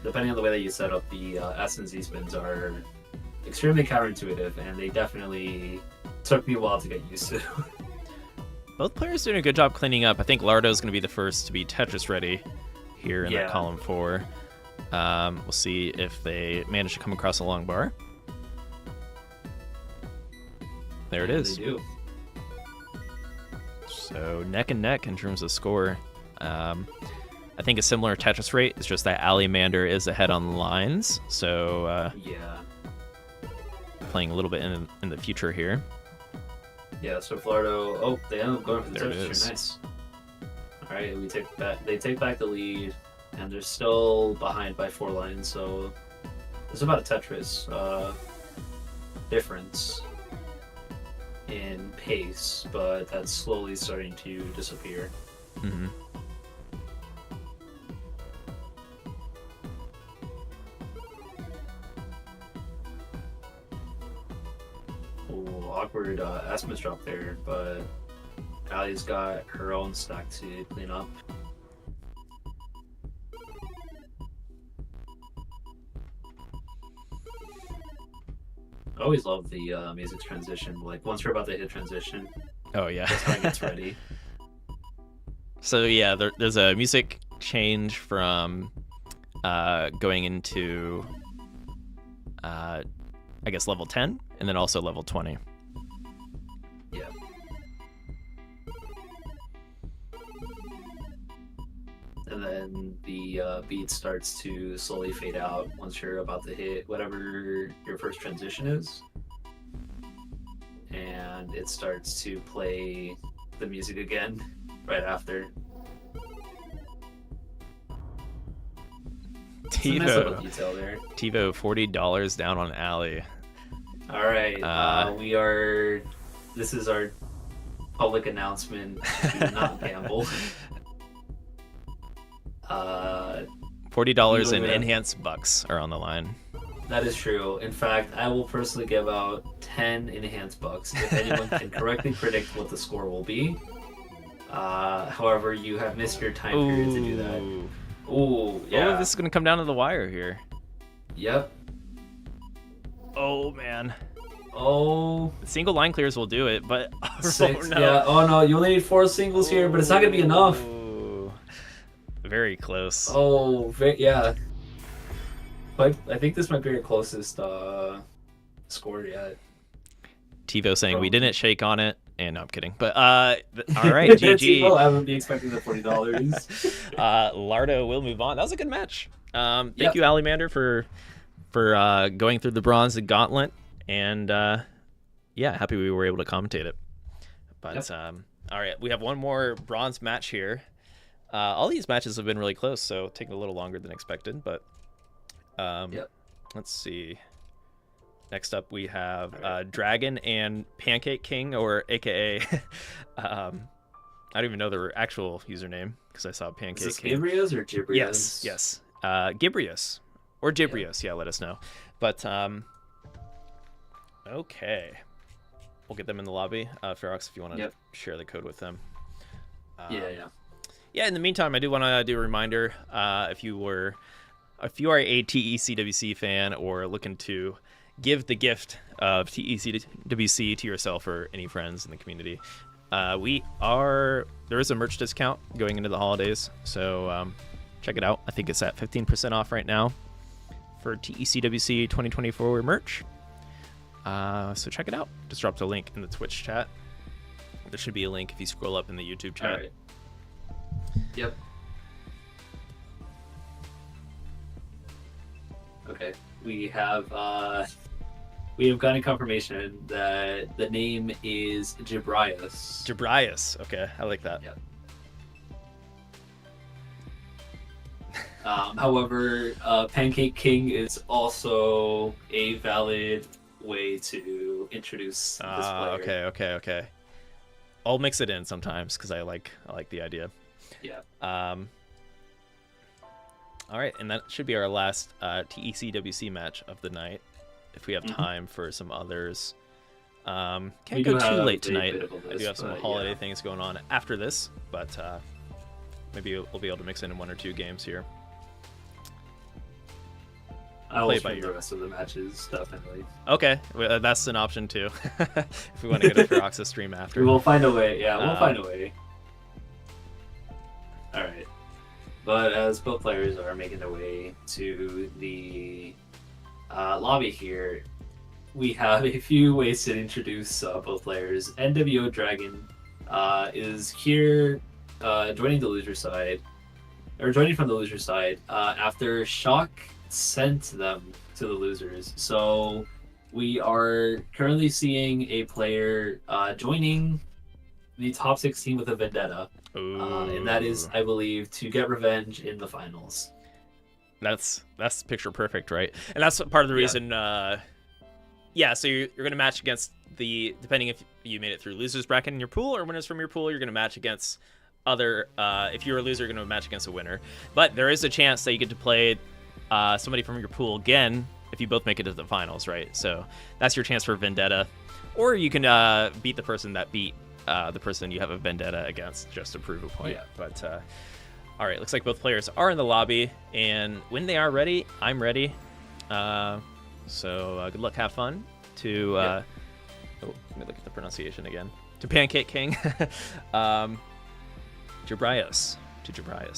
Depending on the way that you set up, the S and Z spins are extremely counterintuitive, and they definitely took me a while to get used to. Both players doing a good job cleaning up. I think Lardo's going to be the first to be Tetris ready here in that column 4. We'll see if they manage to come across a long bar. There it is. They do. So neck and neck in terms of score. I think a similar Tetris rate. It's just that Alimander is ahead on lines. So yeah, playing a little bit in the future here. Yeah. So Flordo. Oh, they end up going for the Tetris. Nice. All right, They take back the lead. And they're still behind by 4 lines, so there's about a Tetris difference in pace, but that's slowly starting to disappear. Mm-hmm. Oh, awkward Asmus drop there, but Ali's got her own stack to clean up. I always love the music transition. Like, once you're about to hit transition, oh yeah, that's how it gets ready. So yeah, there's a music change from going into I guess level 10 and then also level 20. Yeah. And then the beat starts to slowly fade out once you're about to hit whatever your first transition is. And it starts to play the music again right after. TiVo, nice little detail there. TiVo $40 down on Ali. All right. Uh, We are. This is our public announcement. Do not gamble. Uh, we $40 will in have. enhanced bucks are on the line. That is true. In fact, I will personally give out 10 enhanced bucks if anyone can correctly predict what the score will be. However, you have missed your time period to do that. Ooh. Ooh, Oh, yeah. this is gonna come down to the wire here. Yep. Oh man. Oh, Single line clears will do it, but six. oh no. Yeah. Oh no, you only need 4 singles here, but it's not gonna be enough. Ooh. Very close. Oh, yeah. But I think this might be your closest score yet. TiVo saying we Probably. didn't shake on it, and no, I'm kidding. But all right, GG. I would be expecting the $40. Lardo will move on. That was a good match. Thank Yep. you, Alimander, for going through the bronze gauntlet, and yeah, happy we were able to commentate it. But Yep. all right, we have one more bronze match here. All these matches have been really close, so taking a little longer than expected. But Yep. let's see. Next up, we have Dragon and Pancake King, or AKA, I don't even know their actual username because I saw Is Pancake this King. Gabrias or Gibrias? Yes. Gibrius or Gibrius. Yeah, let us know. But okay, we'll get them in the lobby. Ferox, if you want to share the code with them. Yeah. Yeah. In the meantime, I do want to do a reminder. If you are a TECWC fan or looking to give the gift of TECWC to yourself or any friends in the community, there is a merch discount going into the holidays, so check it out. I think it's at 15% off right now for TECWC 2024 merch. So check it out. Just dropped a link in the Twitch chat. There should be a link if you scroll up in the YouTube chat. All right. Yep. Okay. We have gotten confirmation that the name is Gibrias. Gibrias. Okay, I like that. Yep. However, Pancake King is also a valid way to introduce this player. Okay. I'll mix it in sometimes because I like the idea. Yeah. All right, and that should be our last TECWC match of the night. If we have time for some others, can't go too late tonight. I do have some holiday things going on after this, but maybe we'll be able to mix in one or two games here. I will stream the rest of the matches, definitely. Okay, well, that's an option too. If we want to get a Ferox's stream after. We will find a way. Yeah, we'll find a way. All right. But as both players are making their way to the lobby here, we have a few ways to introduce both players. NWO Dragon is here joining the loser side, or joining from the loser side after Shock sent them to the losers. So we are currently seeing a player joining the top 16 with a vendetta. And that is, I believe, to get revenge in the finals. That's picture perfect, right? And that's part of the reason. Yeah, so you're going to match against depending if you made it through losers bracket in your pool or winners from your pool, you're going to match against other. If you're a loser, you're going to match against a winner. But there is a chance that you get to play somebody from your pool again if you both make it to the finals, right? So that's your chance for vendetta, or you can beat the person that beat the person you have a vendetta against just to prove a point. Yeah. But all right, looks like both players are in the lobby, and when they are ready, I'm ready. So good luck, have fun to oh, let me look at the pronunciation again, to Pancake King. Gibrias.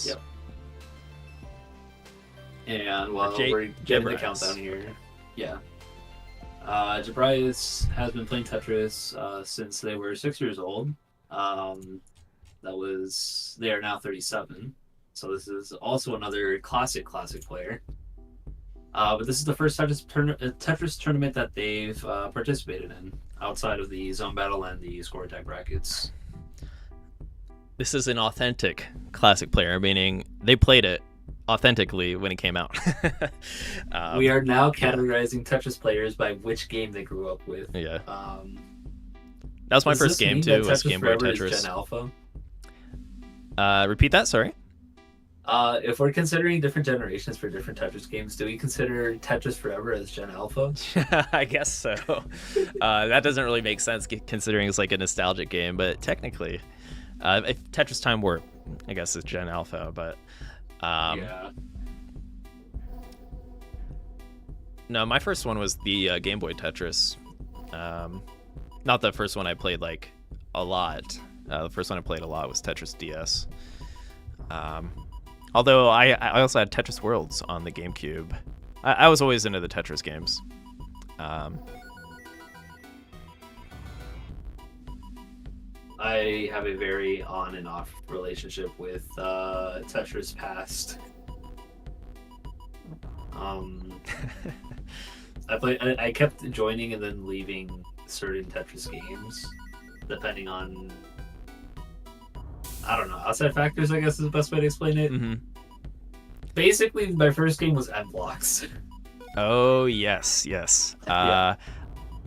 Yep. And while we're getting the countdown here, Gibrias has been playing Tetris since they were 6 years old. They are now 37. So this is also another classic player. But this is the first Tetris tournament that they've participated in outside of the Zone Battle and the Score Attack brackets. This is an authentic classic player, meaning they played it authentically when it came out. We are now yeah. categorizing Tetris players by which game they grew up with. Yeah. That was my Does first this game mean too. that Was Tetris Game Boy Forever is Gen Tetris. Alpha? Repeat that. Sorry. If we're considering different generations for different Tetris games, do we consider Tetris Forever as Gen Alpha? I guess so. That doesn't really make sense considering it's like a nostalgic game, but technically, if Tetris Time Warp, I guess is Gen Alpha, but Yeah. no, my first one was the Game Boy Tetris. Not the first one I played like a lot. The first one I played a lot was Tetris DS. Although I also had Tetris Worlds on the GameCube. I was always into the Tetris games. I have a very on and off relationship with Tetris Past. I kept joining and then leaving certain Tetris games, depending on, I don't know, outside factors, I guess is the best way to explain it. Mm-hmm. Basically, my first game was N Blocks. Oh yes, yes. Yeah.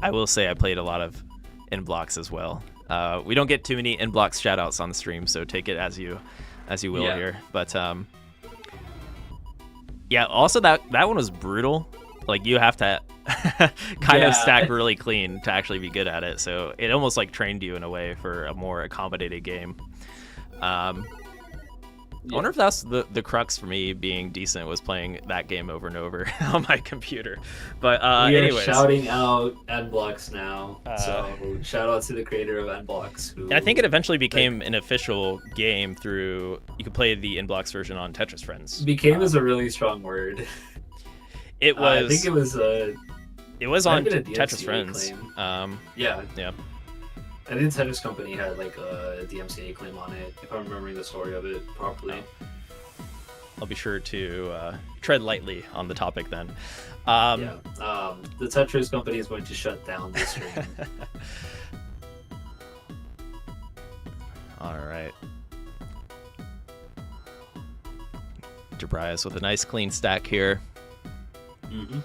I will say I played a lot of N Blocks as well. We don't get too many N Blocks shoutouts on the stream, so take it as you will Yeah. here. But yeah. Also, that one was brutal. Like you have to kind of Yeah. stack really clean to actually be good at it. So it almost like trained you in a way for a more accommodated game. I wonder if that's the crux for me being decent was playing that game over and over on my computer. But We are anyways, shouting out N Blocks now. So shout out to the creator of N Blocks. I think it eventually became an official game through you could play the N Blocks version on Tetris Friends. Became is a really strong word. It was. I think it was. It was might on have been a Tetris DMCA Friends. claim. Yeah. Yeah. I think Tetris Company had like a DMCA claim on it, if I'm remembering the story of it properly. I'll be sure to tread lightly on the topic then. The Tetris Company is going to shut down the stream. All right. Jabrias with a nice clean stack here. Mm-hmm.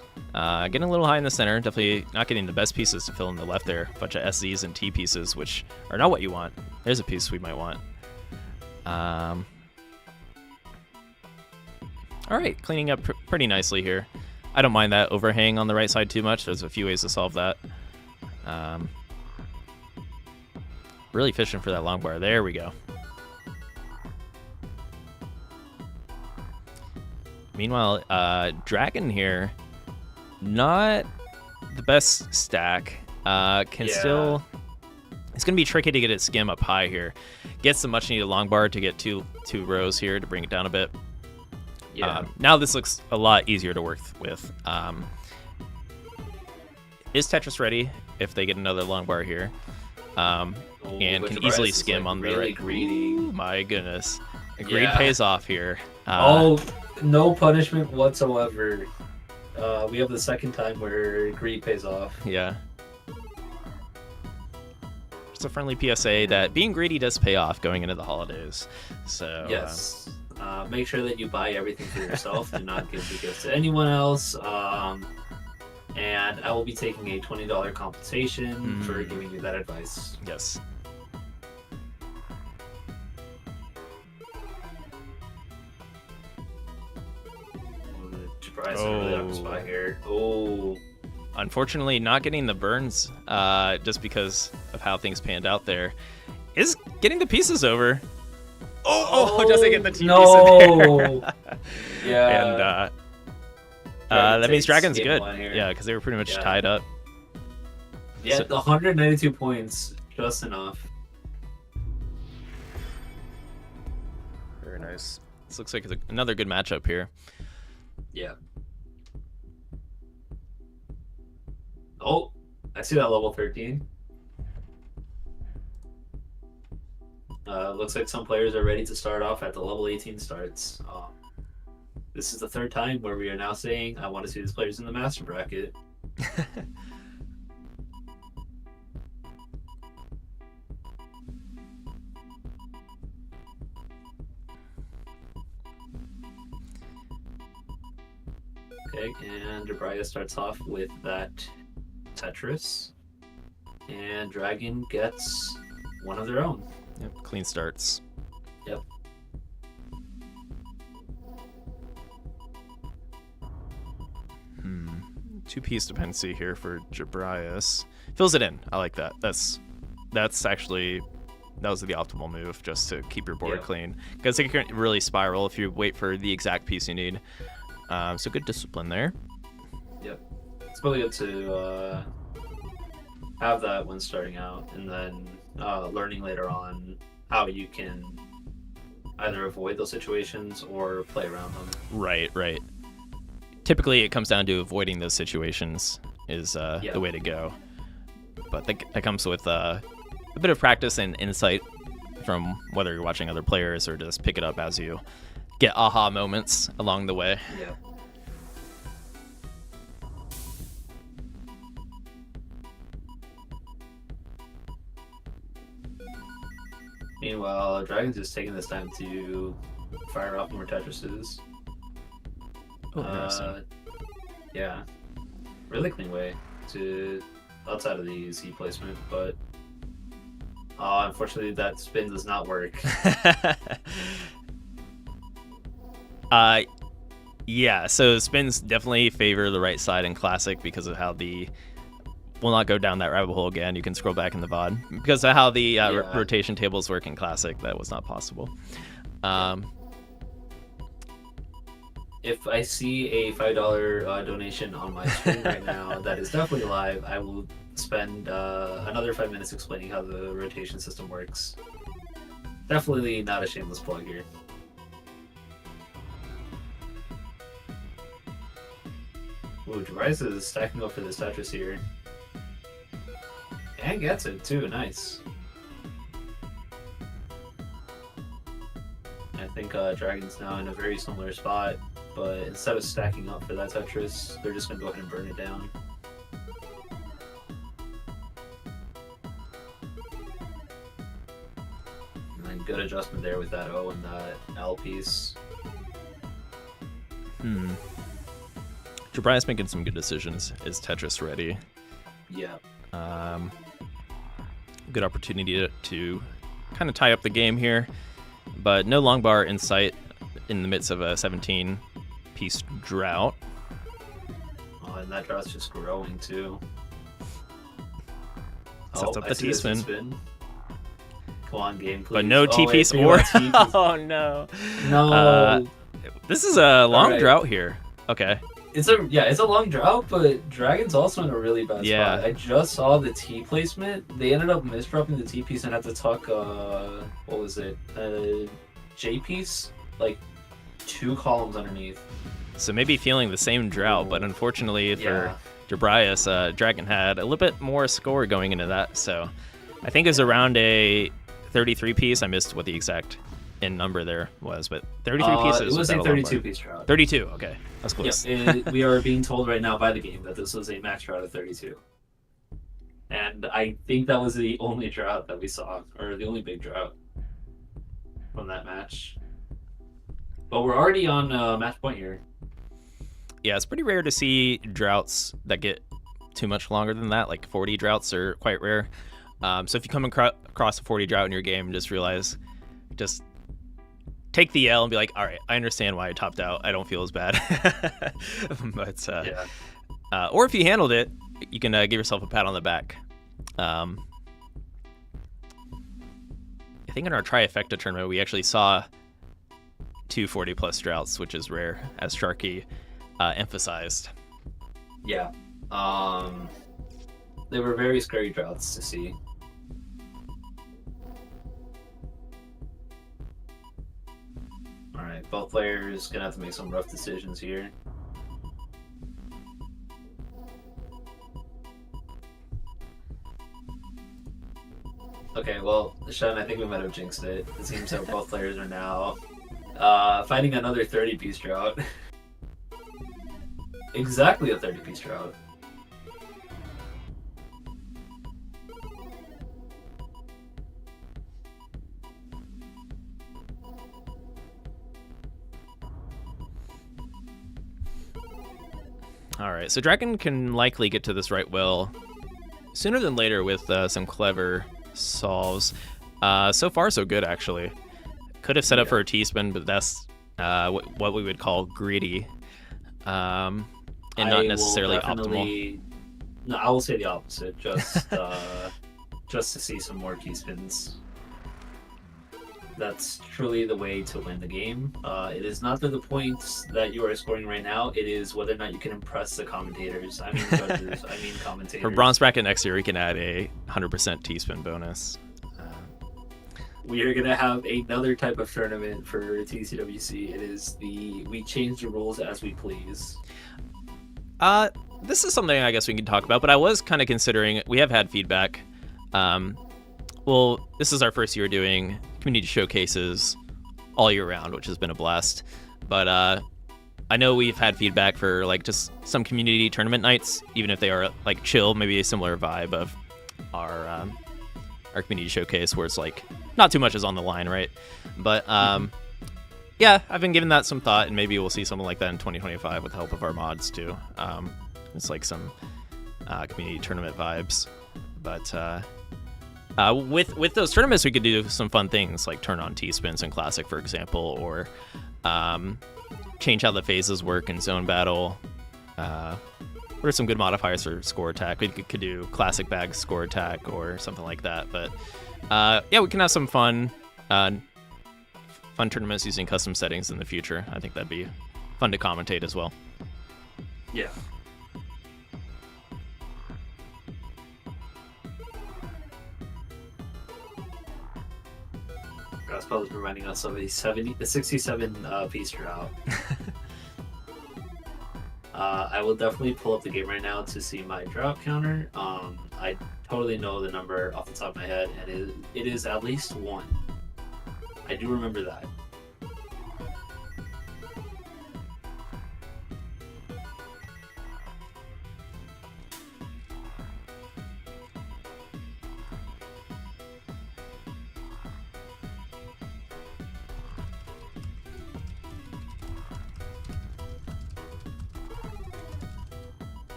Getting a little high in the center. Definitely not getting the best pieces to fill in the left there. A bunch of SZs and T pieces, which are not what you want. There's a piece we might want. All right, cleaning up pretty nicely here. I don't mind that overhang on the right side too much. There's a few ways to solve that. Really fishing for that long bar. There we go. Meanwhile, Dragon here, not the best stack. Still, it's gonna be tricky to get its skim up high here. Gets the much needed long bar to get two rows here to bring it down a bit. Yeah. Now this looks a lot easier to work with. Is Tetris ready if they get another long bar here? And can easily skim on the really right. greedy. Ooh, my goodness. Greed Yeah. pays off here. No punishment whatsoever. We have the second time where greed pays off. Yeah. Just a friendly PSA that being greedy does pay off going into the holidays. So Yes. Make sure that you buy everything for yourself. Do not give the gifts to anyone else. And I will be taking a $20 compensation for giving you that advice. yes. Surprise! Really up spot here. Oh. Unfortunately, not getting the burns just because of how things panned out there. Is getting the pieces over. Oh, doesn't get the T piece in there. Yeah. And that means Dragon's game good. one here. Yeah, because they were pretty much Yeah. tied up. Yeah, So- the 192 points, just enough. Very nice. This looks like another good matchup here. Yeah. Oh, I see that level 13. Looks like some players are ready to start off at the level 18 starts. This is the third time where we are now saying, I want to see these players in the master bracket. Okay, and Jabria starts off with that Tetris, and Dragon gets one of their own. Yep, clean starts. Yep. Two-piece dependency here for Jabrias. Fills it in. I like that. That's actually, that was the optimal move, just to keep your board clean. Because it can really spiral if you wait for the exact piece you need. So good discipline there. Yep. It's really good to have that when starting out, and then learning later on how you can either avoid those situations or play around them. Right. Typically, it comes down to avoiding those situations is the way to go. But that comes with a bit of practice and insight from whether you're watching other players or just pick it up as you get aha moments along the way. Yeah. Meanwhile, Dragon's just taking this time to fire off more Tetrises. Oh, interesting. Yeah. Really clean way to outside of the Z placement, but unfortunately that spin does not work. Yeah, so spins definitely favor the right side in Classic because of how we'll not go down that rabbit hole again. You can scroll back in the VOD. Because of how the rotation tables work in Classic, that was not possible. If I see a $5 donation on my screen right now that is definitely live, I will spend another 5 minutes explaining how the rotation system works. Definitely not a shameless plug here. Ooh, Jabris is stacking up for this Tetris here. And gets it too, nice. I think Dragon's now in a very similar spot, but instead of stacking up for that Tetris, they're just going to go ahead and burn it down. And then good adjustment there with that O and that L piece. Jabrias making some good decisions. Is Tetris ready? Yeah. Good opportunity to kind of tie up the game here, but no long bar in sight in the midst of a 17-piece drought. Oh, and that drought's just growing too. Sets up the T-spin. Come on, game, please. But no T-piece or... Oh, no. No. This is a long drought here. Okay. It's a long drought, but Dragon's also in a really bad spot. I just saw the T placement. They ended up misdropping the T piece and had to tuck what was it? J piece? Like 2 columns underneath. So maybe feeling the same drought, but unfortunately for Jabrias, Dragon had a little bit more score going into that. So I think it was around a 33 piece. I missed what the exact in number there was, but 33 pieces. It was a 32-piece drought. 32, okay. That's close. Yep. We are being told right now by the game that this was a max drought of 32. And I think that was the only drought that we saw, or the only big drought from that match. But we're already on match point here. Yeah, it's pretty rare to see droughts that get too much longer than that. Like 40 droughts are quite rare. So if you come across a 40 drought in your game, just take the L and be like, all right, I understand why I topped out. I don't feel as bad. But or if you handled it, you can give yourself a pat on the back. I think in our trifecta tournament, we actually saw 2 40-plus droughts, which is rare, as Sharky emphasized. Yeah. They were very scary droughts to see. Alright, both players gonna have to make some rough decisions here. Okay, well, Sean, I think we might have jinxed it. It seems that both players are now fighting another 30-piece drought. Exactly a 30-piece drought. All right, so Dragon can likely get to this right well sooner than later with some clever solves. So far, so good, actually. Could have set up for a T-spin, but that's what we would call greedy, and not necessarily optimal. No, I will say the opposite. Just just to see some more T-spins. That's truly the way to win the game. It is not the points that you are scoring right now. It is whether or not you can impress the commentators. I mean judges. I mean commentators. For bronze bracket next year, we can add a 100% T-spin bonus. We are gonna have another type of tournament for TCWC. It is we change the rules as we please. This is something I guess we can talk about, but I was kind of considering. We have had feedback. Well, this is our first year doing community showcases all year round, which has been a blast. But I know we've had feedback for like just some community tournament nights, even if they are like chill, maybe a similar vibe of our community showcase, where it's like not too much is on the line, right? But yeah, I've been giving that some thought, and maybe we'll see something like that in 2025 with the help of our mods too. It's like some community tournament vibes, but. With those tournaments, we could do some fun things like turn on T-spins in Classic, for example, or change how the phases work in Zone Battle. What are some good modifiers for score attack? We could do Classic Bag score attack or something like that. But yeah, we can have some fun tournaments using custom settings in the future. I think that'd be fun to commentate as well. Yeah. Spell is reminding us of a 67 piece drought. I will definitely pull up the game right now to see my drought counter. I totally know the number off the top of my head, and it is at least 1. I do remember that.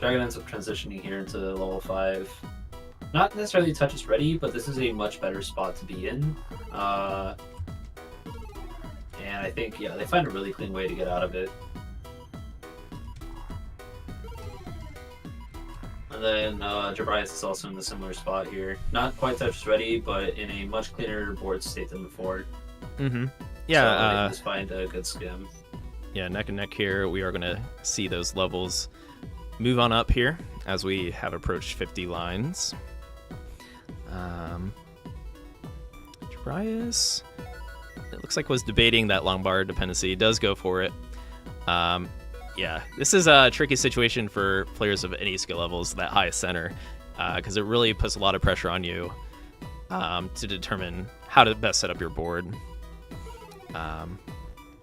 Dragon ends up transitioning here into level 5. Not necessarily Tetris ready, but this is a much better spot to be in. And I think, yeah, they find a really clean way to get out of it. And then Jabrias is also in a similar spot here. Not quite Tetris ready, but in a much cleaner board state than before. Mm-hmm. Yeah. So just find a good skim. Yeah, neck and neck here. We are going to see those levels move on up here as we have approached 50 lines. Jabrias, it looks like was debating that long bar dependency. Does go for it. Yeah, this is a tricky situation for players of any skill levels, that high center, because it really puts a lot of pressure on you to determine how to best set up your board.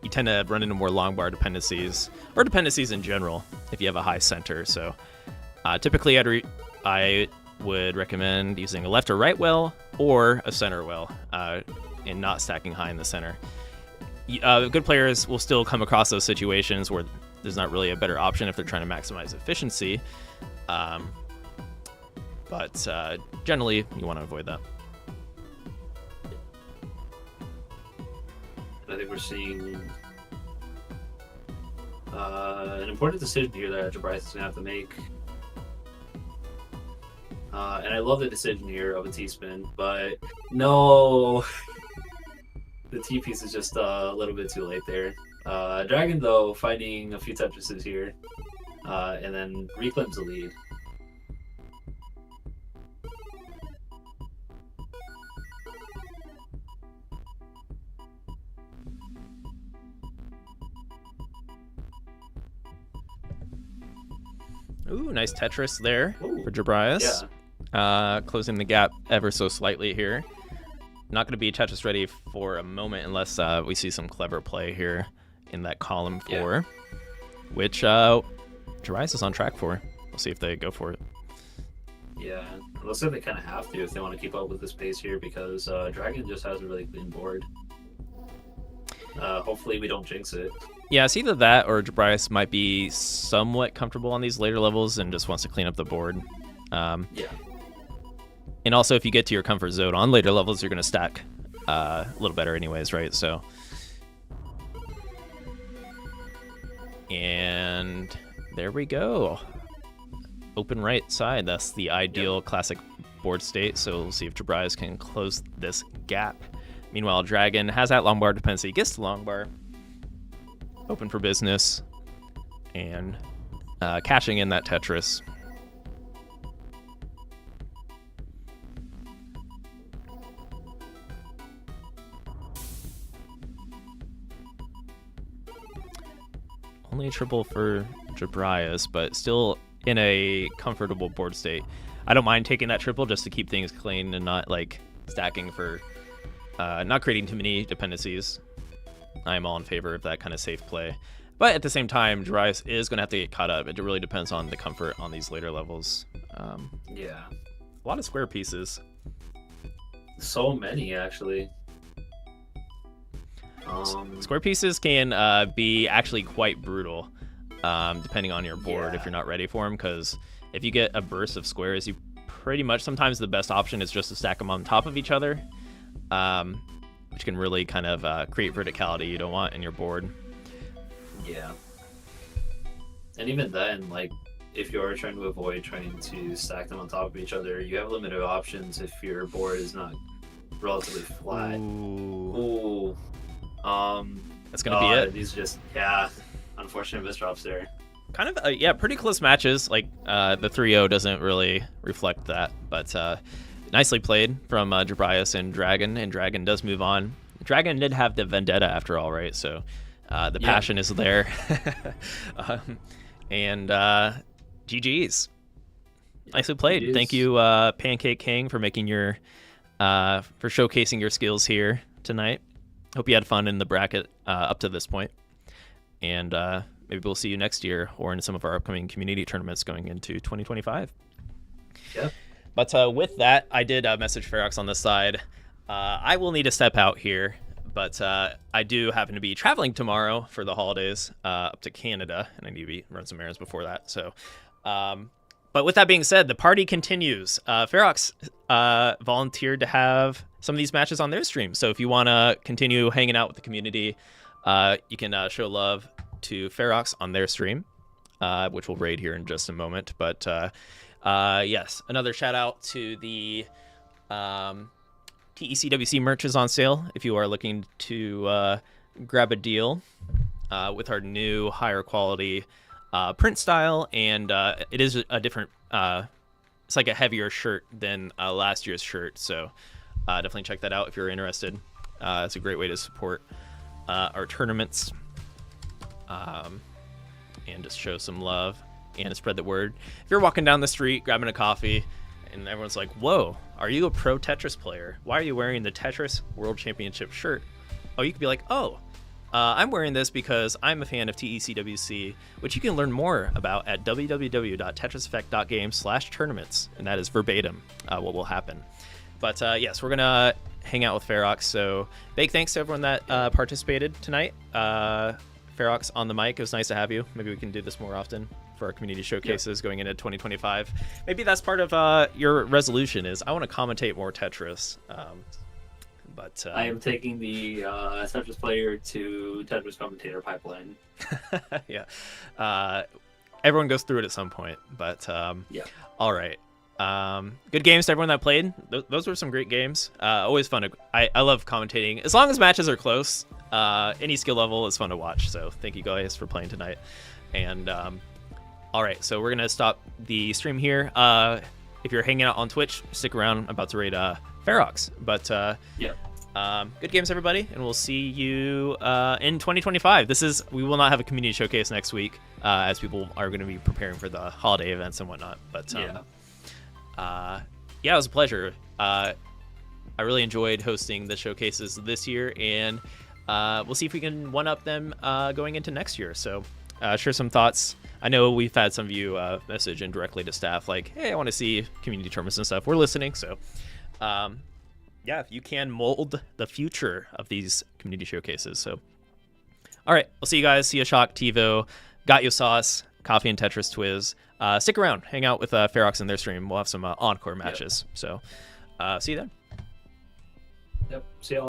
You tend to run into more long bar dependencies, or dependencies in general, if you have a high center. So typically I would recommend using a left or right well, or a center well, and not stacking high in the center. Good players will still come across those situations where there's not really a better option if they're trying to maximize efficiency. But generally, you want to avoid that. I think we're seeing an important decision here that Jabrias is going to have to make. And I love the decision here of a T-spin, but no, the T-piece is just a little bit too late there. Dragon, though, finding a few Tetrises here, and then reclaims the lead. Ooh, nice Tetris there. Ooh, for Jabrias. Yeah. Closing the gap ever so slightly here. Not going to be Tetris ready for a moment unless we see some clever play here in that column 4, which Jabrias is on track for. We'll see if they go for it. Yeah, it looks like they kind of have to if they want to keep up with this pace here, because Dragon just has a really clean board. Hopefully we don't jinx it. Yeah, it's either that or Jabrias might be somewhat comfortable on these later levels and just wants to clean up the board. Yeah. And also, if you get to your comfort zone on later levels, you're going to stack a little better anyways, right? So, and there we go. Open right side. That's the ideal classic board state. So we'll see if Jabrias can close this gap. Meanwhile, Dragon has that long bar dependency. Gets the long bar. Open for business. And cashing in that Tetris. Only a triple for Jabrias, but still in a comfortable board state. I don't mind taking that triple just to keep things clean and not like stacking for not creating too many dependencies. I'm all in favor of that kind of safe play. But at the same time, Jabrias is going to have to get caught up. It really depends on the comfort on these later levels. Yeah. A lot of square pieces. So many, actually. Square pieces can be actually quite brutal, depending on your board if you're not ready for them. Because if you get a burst of squares, you pretty much sometimes the best option is just to stack them on top of each other, which can really kind of create verticality you don't want in your board. Yeah. And even then, like, if you're trying to avoid trying to stack them on top of each other, you have limited options if your board is not relatively flat. Ooh. That's gonna be it. These just, unfortunate misdrops there. Kind of, pretty close matches. Like, the 3-0 doesn't really reflect that, but nicely played from Jabrias and Dragon does move on. Dragon did have the vendetta after all, right? So the passion is there. And GG's. Nicely played. GG's. Thank you, Pancake King, for making your for showcasing your skills here tonight. Hope you had fun in the bracket up to this point. And maybe we'll see you next year or in some of our upcoming community tournaments going into 2025. Yep. But with that, I did message Ferox on this side. I will need to step out here, but I do happen to be traveling tomorrow for the holidays up to Canada, and I need to run some errands before that. So, but with that being said, the party continues. Ferox volunteered to have some of these matches on their stream. So if you want to continue hanging out with the community, you can show love to Ferox on their stream, which we'll raid here in just a moment. But yes, another shout out to the TECWC merch is on sale if you are looking to grab a deal with our new higher quality print style, and it is a different it's like a heavier shirt than last year's shirt, so definitely check that out if you're interested. It's a great way to support our tournaments and just show some love and spread the word. If you're walking down the street grabbing a coffee and everyone's like, whoa, are you a pro Tetris player? Why are you wearing the Tetris World Championship shirt? Oh, you could be like, I'm wearing this because I'm a fan of TECWC, which you can learn more about at www.tetriseffect.game/tournaments, and that is verbatim what will happen. But yes, we're going to hang out with Ferox, so big thanks to everyone that participated tonight. Ferox on the mic, it was nice to have you. Maybe we can do this more often for our community showcases going into 2025. Maybe that's part of your resolution is I want to commentate more Tetris. But I am taking the Tetris player to Tetris commentator pipeline. Yeah. Everyone goes through it at some point, but all right. Good games to everyone that played. Those were some great games. Always fun. I love commentating. As long as matches are close, any skill level is fun to watch. So thank you guys for playing tonight. And all right, so we're going to stop the stream here. If you're hanging out on Twitch, stick around. I'm about to raid Ferox. But good games, everybody, and we'll see you in 2025. We will not have a community showcase next week, as people are going to be preparing for the holiday events and whatnot. But it was a pleasure. I really enjoyed hosting the showcases this year, and we'll see if we can one-up them going into next year. So share some thoughts. I know we've had some of you message indirectly to staff like, hey, I want to see community tournaments and stuff. We're listening, so if you can mold the future of these community showcases. So All right, we'll see you guys. See you, Shock, TiVo, Got You Sauce, Coffee and Tetris Twiz. Stick around, hang out with Ferox in their stream. We'll have some encore matches. So see you then. Yep. See you.